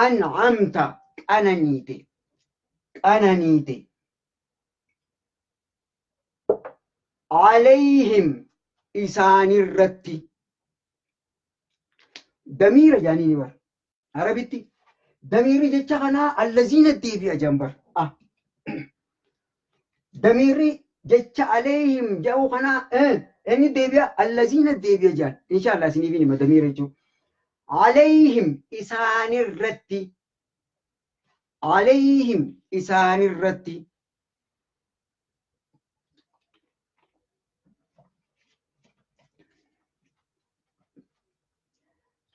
an'amta qananiite alayhim isaanirratti damiira jaaniini bar arabitti damiirri jecha kanaa allaziina deebi'a jambar damiirri jecha alayhim jedhu kanaa inni deebi'a allaziina deebi'a jaan inshaallah isiniif hima damiira jechuun alayhim isaanirratti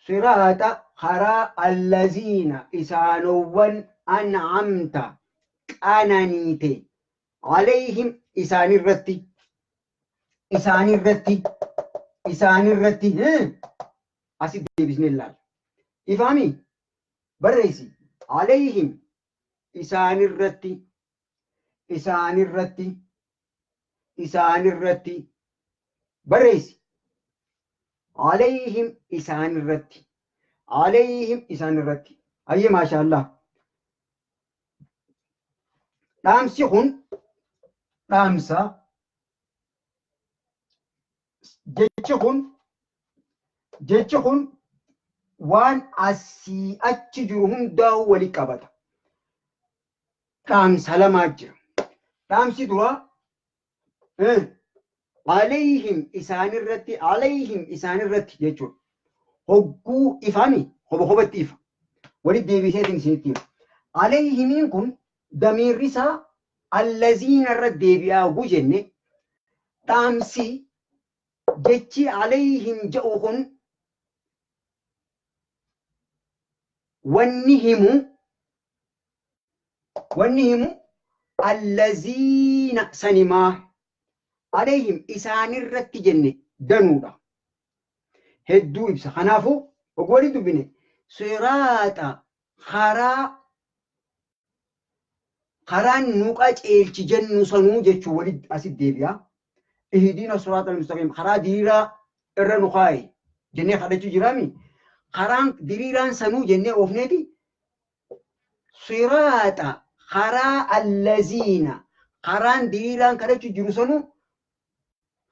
siraata karaa allaziina isaanowwan an'amta qananiite alayhim isaanirratti asit deebisne ilaala ifaami barreessi alayhim isaanirratti barreessi alayhim isaanirratti عليهم إسان الرتي أي ما شاء الله دامسي دامسا جيتشون وان أسي أتجرهم داو ولكبتا دامسا لما جر دامسي درا عليهم إسان الرتي جيتشون هقو إفاني هو التيفا ولد ديبيسيتين سيتيف عليهم يكون دمير رسا الذين الرد ديبيا وجنة تامسي جتشي عليهم جاوهن ونهم الذين سنما عليهم إسان الرد جنة دنودا هدو إبسا خنافو وقولي دبني صراط خران نوقات إلتي جنو سنو جتشو ولد أسد ديبيا اهدينا الصراط المستقيم خرا ديرا الرنخاي جنة خرجو جرامي خران ديران سنو جنة أوفنيتي صراط خرا الذين خران ديران خرجو جرسنو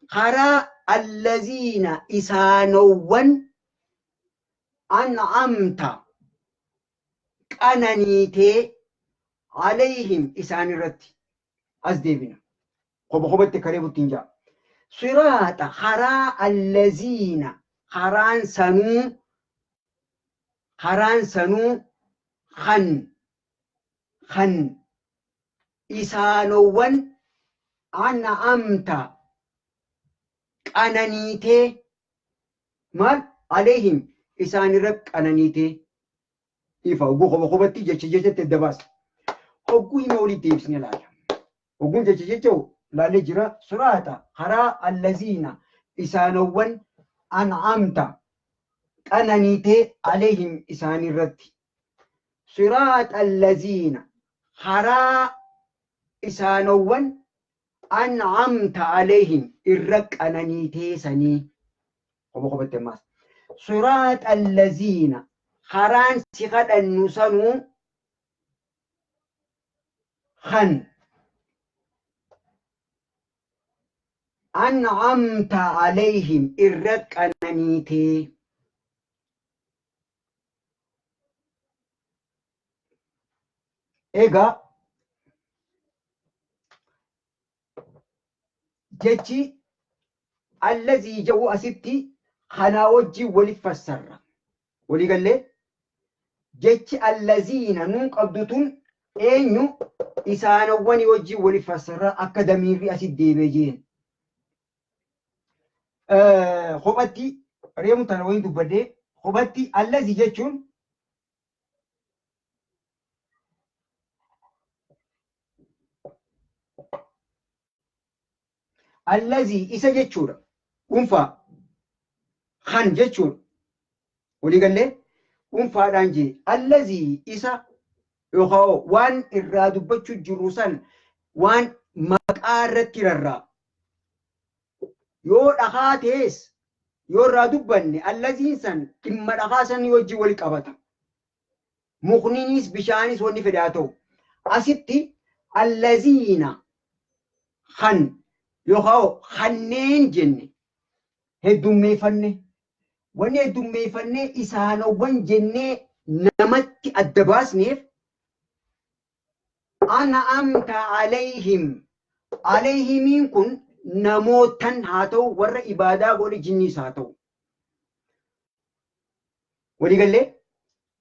خرا الذين إسانوان أنعمت أنانيتي عليهم إسان الرتي أزديبنا خبت كريبو تنجا صراط خرا الذين خران سنو خن إسانوان أنعمت أنانيتي مال عليهم إسان رب أنانيتي إفا وقو خبتي جيشة الدباس وقو يمولي تيبسني لاجا وقو جيشة لا لجرا صراط خرا الذين إسانوان أنعمت أنانيتي عليهم إسان الرد صراط الذين خرا إسانوان أنعمت عليهم الرق أنانيتي سني وبخبت الماس صراط الذين خران سخد النسانو خن أنعمت عليهم الرق أنانيتي إيجا جتي الذي جو أسبتي خنا وجي ولي فسر ولي قال لي جتي الذين نوك أبدتون أينو إسانا واني وجي ولي فسر أكاديمي في أسد ديبجين خبتي ريم تنوين دبدي خبتي الذي جتون الذي إسا جتشورا أنفا خان جتشور ولي قال لي أنفا رانجي الذي إسا يخاو وان إرادو بچو جروسان وان مقارت ررا يو دخاتيس يو رادو بني الذي إنسان إما دخاسان يوجي ولي قبطا مخنينيس بشانيس وني فداتو أسيتي الذين خان يخاو خنين جنة هدومي فني وني هدومي فني إسانو ون جنة نمت الدباس نيف أنا أمت عليهم يكون نموتن هاتو ور إبادة ور جني ساتو ولي قال لي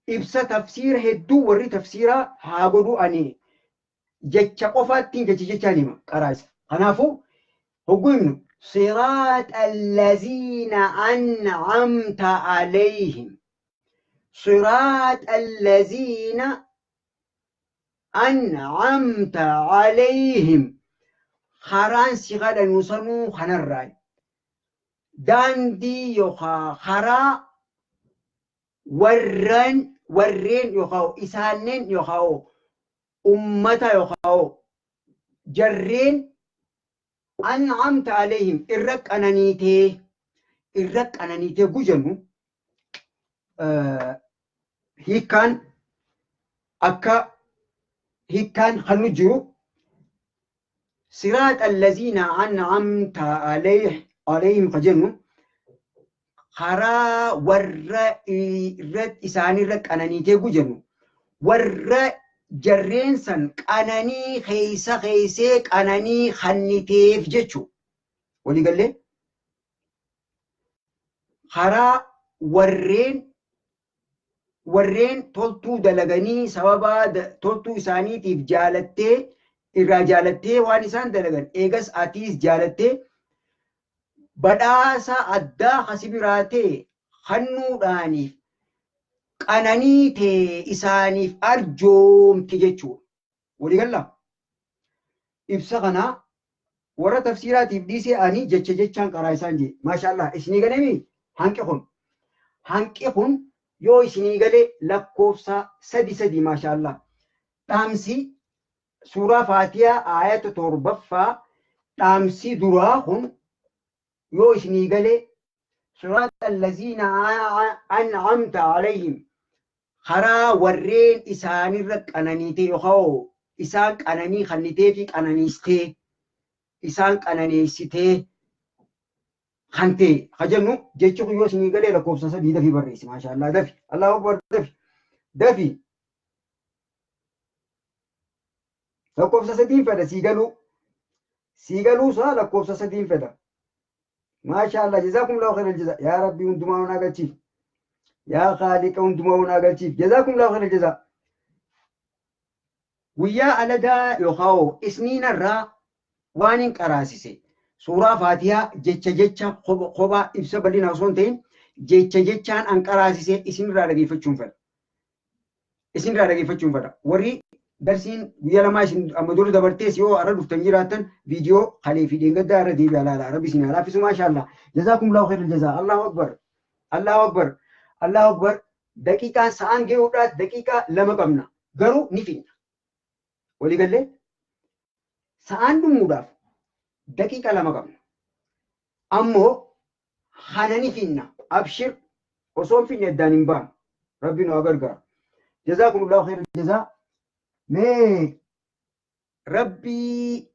إبسا تفسير هدو ور تفسيرا هاقودو أني جتشا قفاتين جتشا نيما قراس خنافو هقول صراط الذين أنعمت عليهم صراط الذين أنعمت عليهم خران سيغادا نوصنو خنراي داندي يوخا خرا ورين يوخاو إسانين يوخاو أمتا يوخاو جرين أنعمت عليهم إرق أنانيتي جوجنو hiikkaan akka hiikkaan hannu jiru صراط الذين أنعمت عليهم قجنوا خرا ور رد إساني رك أناني تيجو جنو ور جرين سن أناني خيسك أناني خني تيف جتشو ولي قال لي خرا ورين تولتو دلغني سببا تولتو إساني تيف جالتي irraa jaalattee waan isaan dalagan eegas atiis jaalattee badhaasa addaa hasibiraatee hannuudhaaniif qananii tee isaaniif arjoomti jechuudha. Walii galla ibsa kanaa warra tafsiiraatiif dhiisee ani jecha jechaan qaraa isaan jee maashaallah isinii galemi hanqi kun yoo isinii galee lakkoofsa sadi maashaallah dhaamsi suuraa faatiyaa aayata torbaffaa dhaamsi duraa kun yoo isinii galee صراط الذين أنعمت عليهم خرا ورين إساني رك أنانيتي يخاو إسان أناني خنيتي فيك أنانيستي إسان أنانيستي خنتي خجلنو جيتشو يو سني قالي لكوب ساسا دي دفي بريس ما شاء الله دفي الله أكبر دفي لكوب ساسا دين فدا سيقالو سا لكوب ساسا دين فدا ما شاء الله جزاكم الله خير الجزاء يا ربي وانتم وناقلتيف يا خالق وانتم وناقلتيف جزاكم الله خير الجزاء ويا ألدا يخاو اسنين الرا وانين كراسيسي سورة فاتحة جيتشا خبا إبسا بلين أصونتين جيتشان أن كراسيسي اسن را رغي فتشون فدا وري درسين ويا لما اسن أمدور دبرتيس يو أرد افتنجيراتن فيديو خليفي دين قد دار دي على عربي سنة رافسو ما شاء الله جزاكم الله خير الجزاء الله أكبر الله أكبر الله أكبر دقيقة سان جيورات دقيقة لما قمنا قروا نفين ولي قال لي سان دموداف دقيقة لما قمنا أمو خانني فينا أبشر وصوم فينا الدانين بام ربنا أبرقر جزاكم الله خير الجزاء مي ربي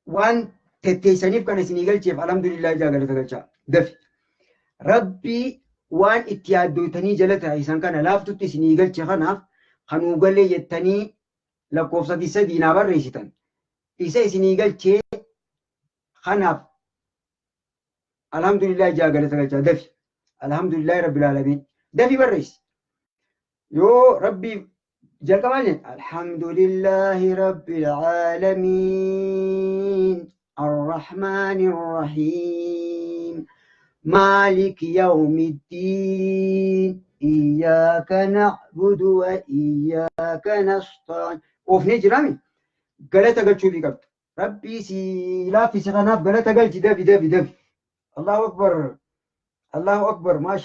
وان تتيسانيف كان سنيغل شيف الحمد لله جاغل تغلشا دفي ربي وان اتيادو تني جلتا إسان كان لافتو تسنيغل شيخنا خنو غلي يتني لكوفسة دي سدينا بريشتن إسا سنيغل شيخ خناف الحمد لله جاغل تغلشا دفي الحمد لله رب العالمين دفي بريش يو ربي جل كمان الحمد لله رب العالمين الرحمن الرحيم مالك يوم الدين إياك نعبد وإياك نستعين وفني جرامي قالت قال شو بيقبل ربي لا في سخناف قالت قال دبي الله أكبر الله أكبر ما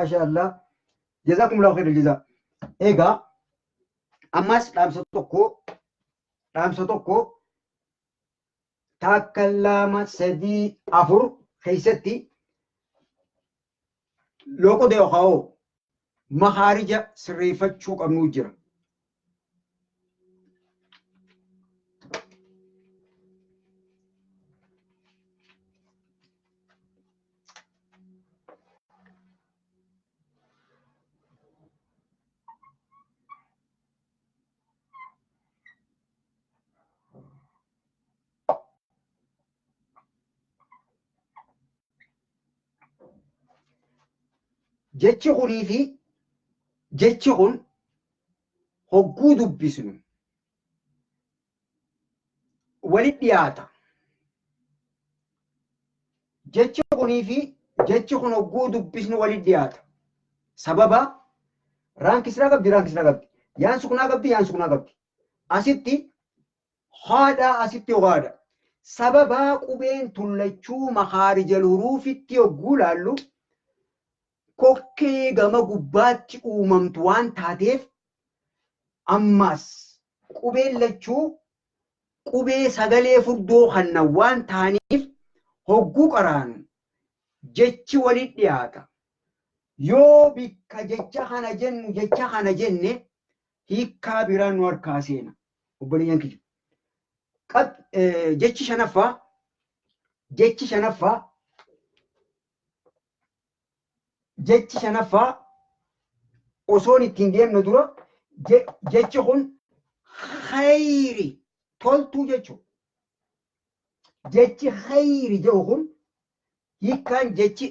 شاء الله جزاكم الله خير الجزاء إيجا أماس رامسة توكو تاكلام سدي أفر خيستي لوكو ديو خاو مخارج سريفة شوك أمنوجر jechi kunii fi jechi kun hogguu dubbisnu walit dhiyaata. Jechi kunii fi jechi kun hogguu dubbisnu walit dhiyaata. Sababa raankisraa qabdi. Yaan sukunaa qabdi. Asitti haadha asitti hogaadha. Sababa qubeen tullachuu makaarijal huruufitti hogguu laallu kokkee gama gubbaatti uumamtu waan taateef ammas qubeen lachuu qubee sagalee furdoo kanna waan taaniif hogguu qaraanu jechi walit dhiyaata. yoo bikka jecha kana jenne hiikkaa biraan nu harkaa seena. Obboleeyyan kiyya. Jechi shanaffaa osoon ittiin deemnu dura jechi kun khayri toltuu jechuudha. Jechi khayri jedhu kun hiikkaan jechi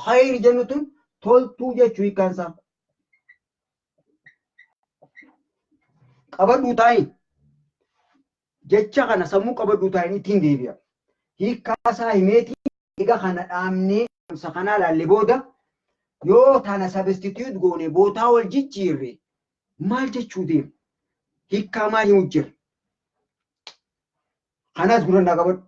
khayri jennu tun toltuu jechuu hiikkaan isaa. Qabadhuu taa'in jecha kana sammuu qabadhuu taa'in ittiin deebi'a. Hiikkaa isaa himeetii egaa kana dhaabnee isa kanaa ilaalle booda yoo tana substitute goone bootaa wal jijjiirre maal jechuu deema? Hiikkaa maalii hojjira? Kanaas gurannaa qabadhu.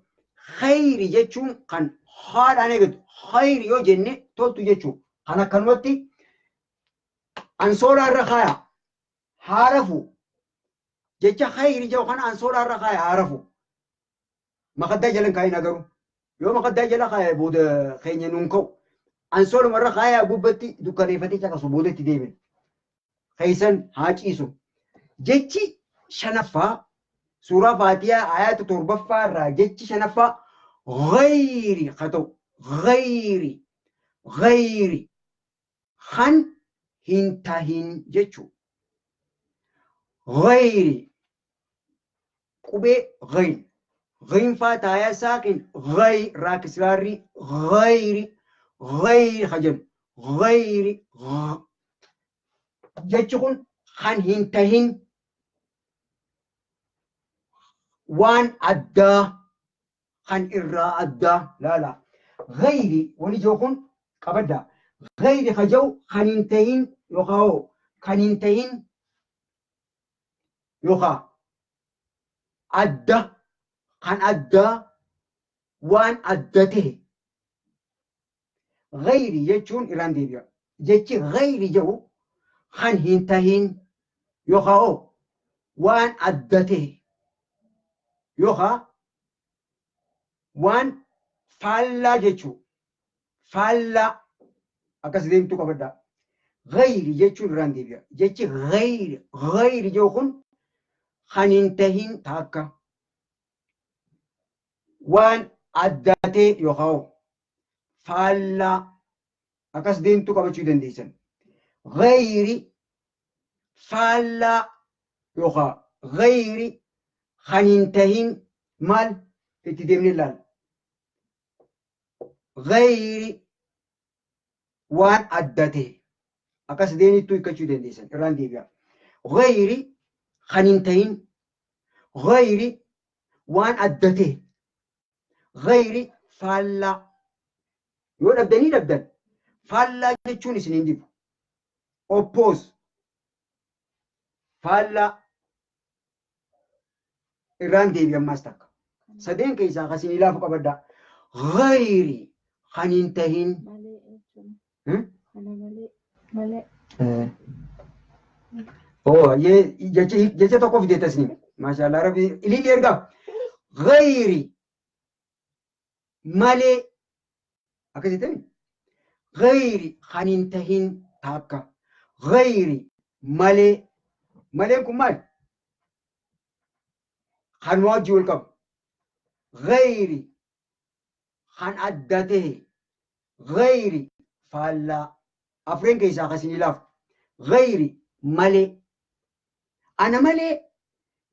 Khayri jechuun kan haadhaan eegatu khayri yoo jenne toltu jechuudha. Kan akkanumatti ansooraa irra kaaya haarafu jecha khayri jedhu kana ansooraa irra kaaya haarafu. Makaddaa jalan kaayin agaru. Yoo makaddaa jala kaaya booda keenya nuun ka'u. Ansooluma irra kaaya gubbatti dukkaneeffatee caqasu booda itti deebiin. Keeysan haa ciisu. Jechi shanaffaa suuraa Faatiyaa ayata 7ffaa irraa jechi shanaffaa ghayri haa ta'u. Ghayri kan hin tahin jechuudha. Ghayri qubee ghayn. Ghayn faataayaa saakin ghay raakisraarri ghayri hajan ghayri jechi kun kan hin tahin waan addaa kan irraa addaa laala. Ghayri wani jiru kun qabadda. Ghayri hajau kan hin tahin yookaan adda kan addaa waan adda ta'e. Ghayri jechuun irraan deebi'a. Jechi ghayri jedhu kan hin tahin yookaan waan adda ta'e yookaan waan faallaa jechuudha. Faallaa akkas deemtuu qabadda. Ghayri jechuun irraan deebi'a. Jechi ghayri jedhu kun kan hin tahin taakka waan adda ta'e yookaan faallaa akkas deemtuu qabachuu dandeessan. Ghayri faallaa yookaan ghayri kan hin tahin maal itti deemnee ilaalla. Ghayri waan adda ta'e akkas deemtuu hiikkachuu dandeessan irraan deebi'a. Ghayri kan hin tahin ghayri waan adda ta'e ghayri faallaa. Yoo dhabdan faallaa jechuun isin hin dibu. Oppose faallaa irraan deebi ammas takka. Sadeen keessaa akkasiin ilaafu qabadda. Ghayri kan hin tahin jecha tokko fidee tasniim. Maashaallah rabbi ililli ergaa. Ghayri malee akkasitti ghayri kan hin tahin taakka. Ghayri maleen kun maal? Kan wajji wal qabu. Ghayri kan adda ta'e. Ghayri faallaa. Afreen keessaa akkasiin ilaafu. Ghayri malee. Ana malee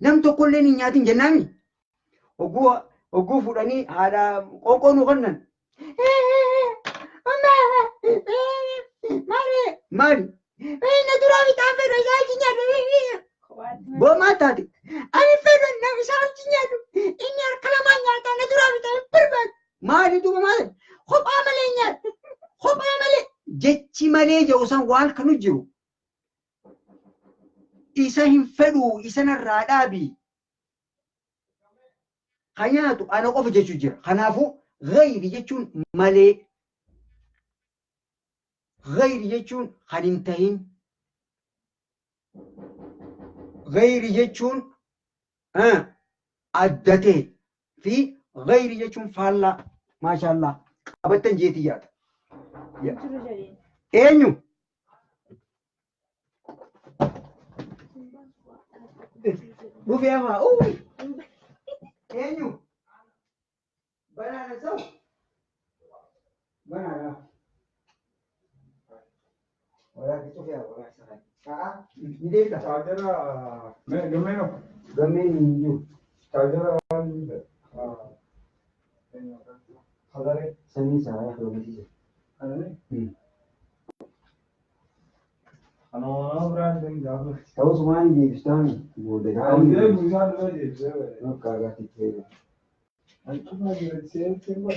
nam tokkollee hin nyaatin jennaami. Ogguu fudhanii haadha qoonqoo nu kennan. Maali? Na duraa bitaa fedha isaa wajjin nyaadhu. Boomaa taate. Ani fedha nama isaa wajjin nyaadhu. Inni harka lamaan nyaata na duraa bitaa barbaadu. Maali duuba maali? Kophaa malee nyaadhu. Kophaa malee. Jechi malee jedhu san waan kanu jiru. Isa hin fedhu isa narraa dhaabi. Kan nyaatu ana qofa jechuu jira. Kanaafuu ghayri jechuun malee. Ghayri jechuun kan hin tahin. Ghayri jechuun adda ta'e fi ghayri jechuun faallaa. Maashaallah qabattan jeetii yaada. Eenyu? Dhufee hamaa. Eenyu? Banaana ta'u? Banaana. Walaaki dhufee hamaa sana. Haa? Ni deemta? Charger gammee no? Gammeen hin jiru. Charger Hagare samii isaa yaa kilomeetirii. Ano brand din gaafa. Ta'us maal deebistaan booda Ayyo guyyaa dura jechuudha. akka agaatti ta'e. Antuma jirti sirba.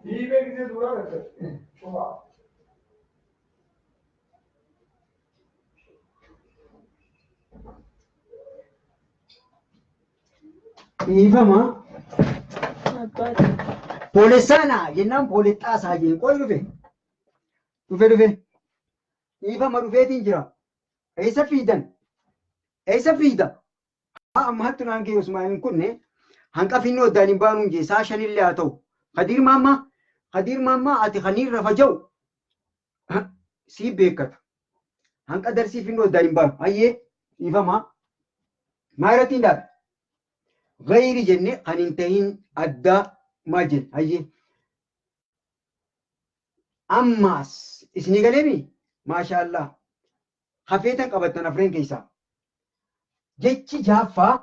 Ibe gide dura gata. Chuma. Dhiifama. Poolisaana jennaan poolixaasaa jee qoy dhufe. Dhiifama dhufeetiin jira. Eessa fiidan? Eessa fiida? Haa amma hattu naan kee Usmaaniin kunne hanqafinni oddaan hin baanuun jee saa shanillee haa ta'u. Kadiir maammaa ati kaniirra faja'u sii beekata. Hanqa darsiifinni oddaan hin baanu. Hayyee dhiifama. Maa irratti hin dhaabe? Gayri jenne kan hin tahin addaa maal jenna? Hayyee. Ammaas isinii galeemi? Maashaallah. Hafeetan qabattan afreen keessaa. Jechi jaaffaa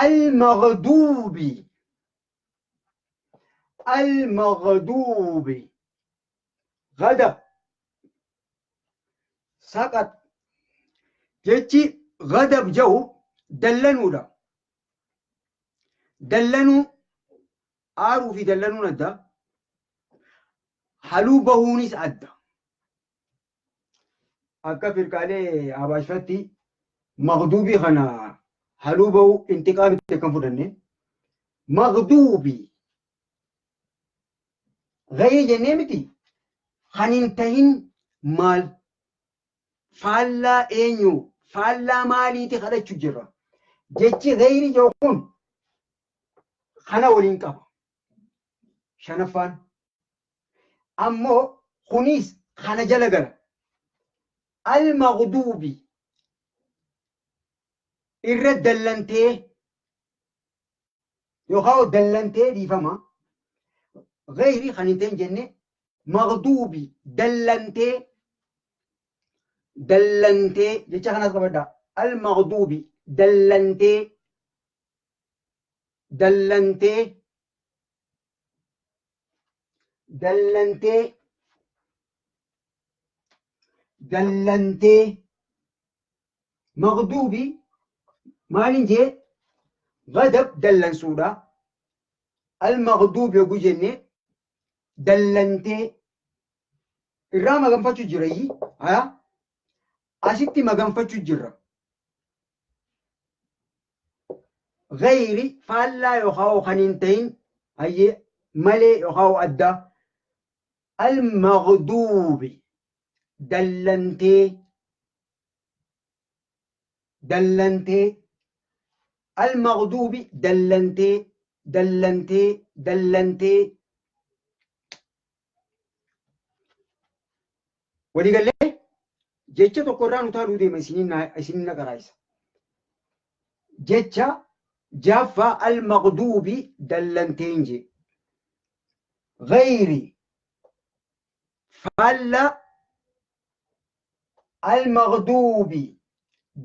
al-maghduubi. Al-maghduubi. Ghadab. Saqat. Jechi ghadab jedhu dallanuudha. Dallanuu aaruu fi dallanuun adda. Haluu bahuunis adda. Akka firqaalee Habaashfatti maghduubii kana haluu bahuu intiqaamitti kan fudhanne. Maghduubii. Gayri jennee miti. Kan hin tahin maal? Faallaa eenyu? Faallaa maaliiti kadhachuu jirra? Jechi gayri jedhu kun kana waliin qaba. Shanaffaan. Ammoo kunis kana jala gala. Al-maghduubi. Irra dallantee yookaan dallantee dhiifama. Gayri kan hin ta'in jenne maghduubi dallantee jecha kanas qabadha. Al-maghduubi dallantee maghduubi maalin jee ghadab dallansuudha. Al-maghduubi yogguu jenne dallantee irraa maganfachuu jira. Asitti maganfachuu jirra. Gayri faallaa yookaan kan hin tahin hayyee malee yookaan addaa. Al-maghduubi dallantee al-maghduubi dallantee walii galee jecha tokko irraa nu taaluu deema isin na qaraayisa. Jecha jaaffaa al-maghduubi dallantee hin jee. Gayri faalla al-maghduubi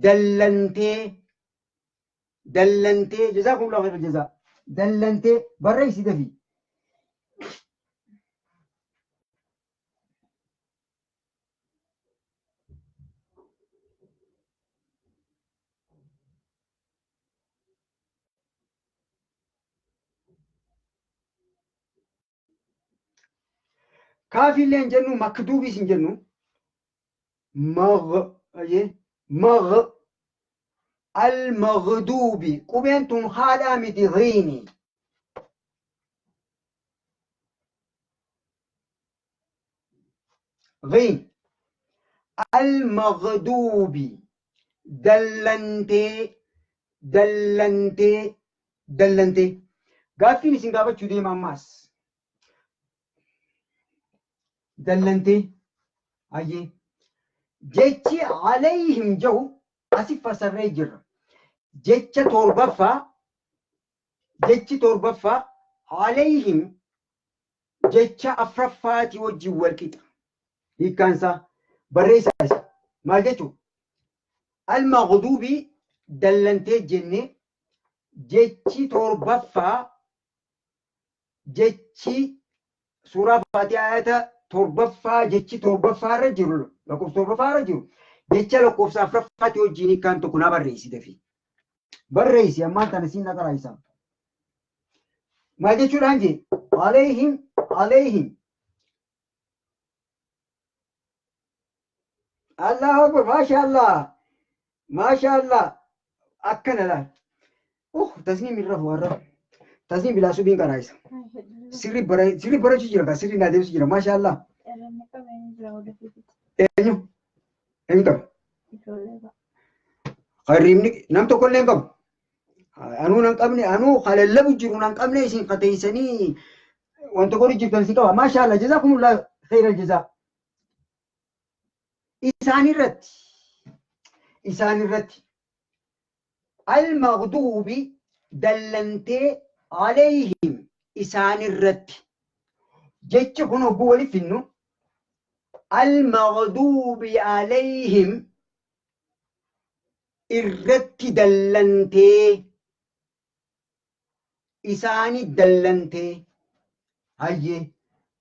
dallantee jazaakumullahu khairal jazaa. Dallantee barreessi dafii. Kaafillee hin jennu makduubis hin jennu. Al-maghduubi qubeen tun haadhaa miti ghiini. Ghiin al-maghduubi dallantee Gaaffiin isin gaafachuu deema ammaas. Dallantee hayyee jechi alayhim jedhu asif fasarree jirra. Jecha torbaffaa alayhim jecha afraffaati wajjin wal qixa. Hiikkaansaa barreessaa isa maal jechuudha? Al-maghduubii dallantee jennee jechi torbaffaa jechi suuraa Faatihaa ayata torbaffaa jechi torbaffaarra jiru lakkoofsa torbaffaarra jiru jecha lakkoofsa afraffaati wajjin hiikkaan tokko na barreessite. Barreessi ammaan tana siin naqaraa isaa. Maal jechuudhaan jee alayhim Allahu akbar maashaallah akkana laal. Tasniim irra warra tasniim bilaa subiin qaraa isa. Sirri barachuu jira kan sirri naa deemsu jira maashaallah. Eenyu qaba? Qarriibni nam tokkollee hin qabu. Anuu nan qabne anuu halallabu jiru nan qabne isin qateessanii wanta godhu jirtan si qaba maashaallah jazaakumullah khairal jazaa. Isaan irratti al-maghduubi dallantee alayhim isaan irratti jecha kun hogguu waliif finnu al-maghduubi alayhim irratti dallantee isaani dallantee hayyee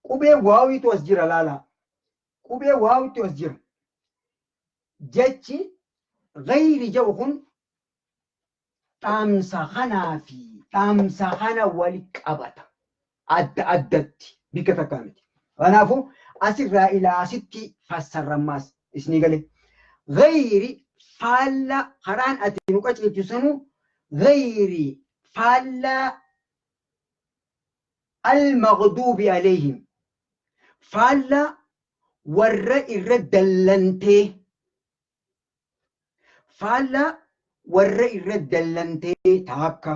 qubee waawitu as jira laala qubee waawitu as jira jechi gayri jedhu kun dhaamsa kanaa fi dhaamsa kana wali qabata adda addatti bika takkaa miti. Kanaafuu asirraa ilaasitti fassarrammaas isni gale gayri faalla karaan ati nu qaceelchisanu gayri faalla al-maghduubi alayhim faalla warra irra dallantee faalla warra irra dallantee taakka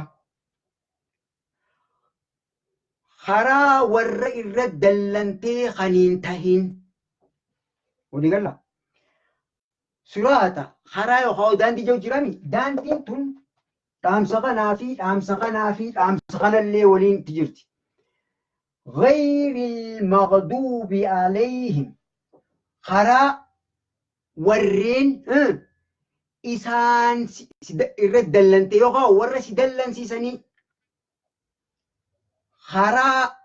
karaa warra irra dallantee kaniin tahin walii galla suraata karaa yookaan daandii jiru jirami daandiin tun dhaamsa kanaa fi dhaamsa kanaa fi dhaamsa kanallee waliin jirti. غير المغضوب عليهم خرا ورين إسان إرد دلنتي يوغا ورس دلن سيساني خرا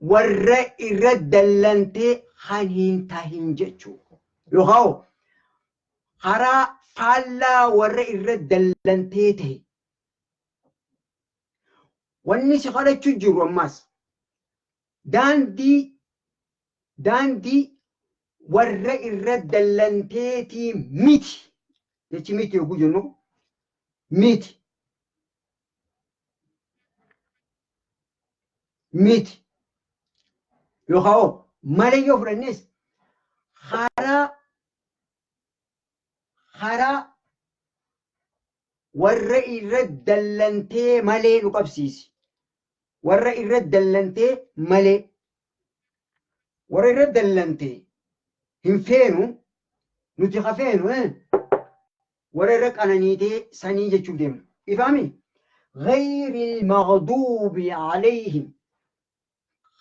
ور إرد دلنتي خانين تاهين جتشو يوغاو خرا فالا ور إرد دلنتي تهي والنسي خرا تجر وماس daandii warra irra dallanteetii miti jechi miti yogguu jennu miti yookaan malee yoo fudhannes karaa warra irra dallantee malee nu qabsiisi. warra irra dallantee malee warra irra dallantee hin feenu nuti hafeenu warra irra qananiitee sanii jechuuf deemna ifaami ghayril maghduubi alayhim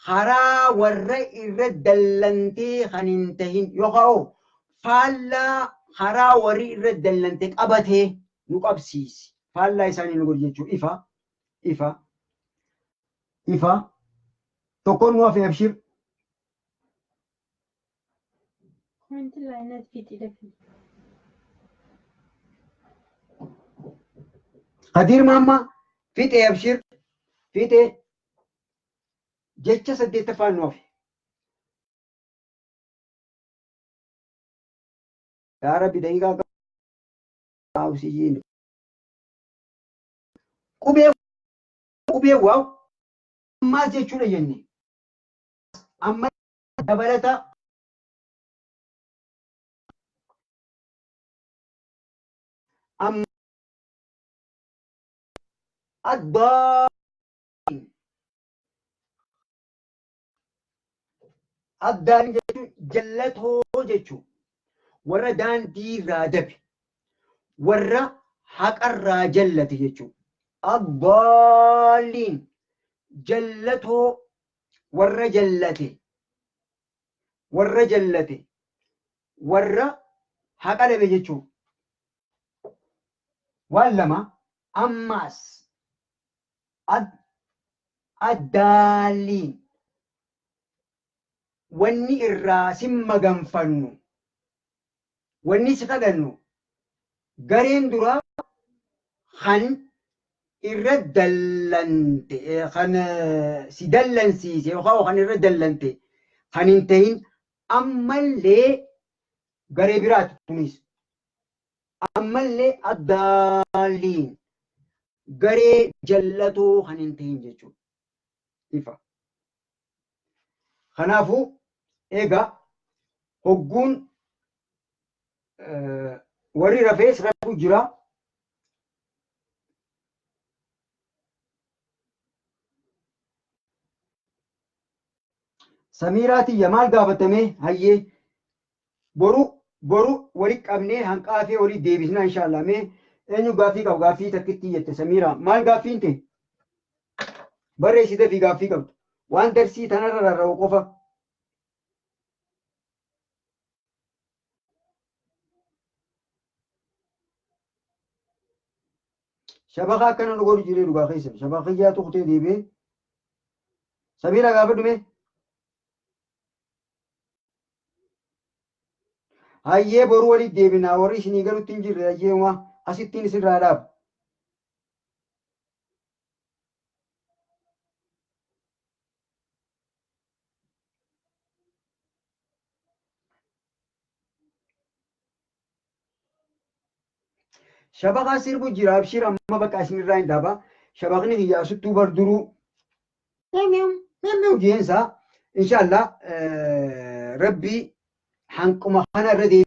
karaa warra irra dallantee kan hin tahin yookaan faallaa karaa warri irra dallantee qabatee nu qabsiisi faallaa isaanii nu godhu jechuudha ifa tokkoon nu hafe abshir Qadir Maamma fixee abshir fixee jecha 8ffaan nu hafe yaa rabbi daqiiqaa qaawsiyiin qubee waaw ammaas jechuudha jenne amma dabalata amma addaa Addaan jechuun jallatoo jechuun warra daandii irraa dabe warra haqarraa jallate jechuudha. Addaalliin jallatoo warra jallate warra haqa dhabe jechuudha. Waan lama ammaas addaalliin wanni irraa simma ganfannu wanni si kadhannu gareen duraa kan irra dallante kan si dallansiise yookaan kan irra dallante kan hin ta'in ammallee garee biraati kunis ammallee addaalliin garee jallatoo kan hin ta'in jechuudha. Ifa. Kanaafuu egaa hogguun warri rafees rafuu jira. Samiiraatiyya maal gaafatamee hayyee boru walitti qabnee hanqaafee olii deebisnaa inshaallah. Mee eenyu gaaffii qabu? Gaaffii takkitti jette Samiiraa. Maal gaaffiin ta'e? Barreessitee fi gaaffii qabdu. Waan darsii tanarra rarra'u qofa. Shabaqa akkana nu godhu jiree dhugaa keessa. Shabaqiyyaa tuqtee deebi'ee. Samiiraa gaafadhu mee? Hayyee boru walitti deebinaa warri isinii galutti hin jirre hayyee waa asittiin isinirraa dhaabu. Shabaqa sirbu jira abshir amma bakka isinirraa hin dhaaba. Shabaqni hiyyaasuttuu barduruu jeensa inshaallah rabbii hanquma kana irra deebi'ee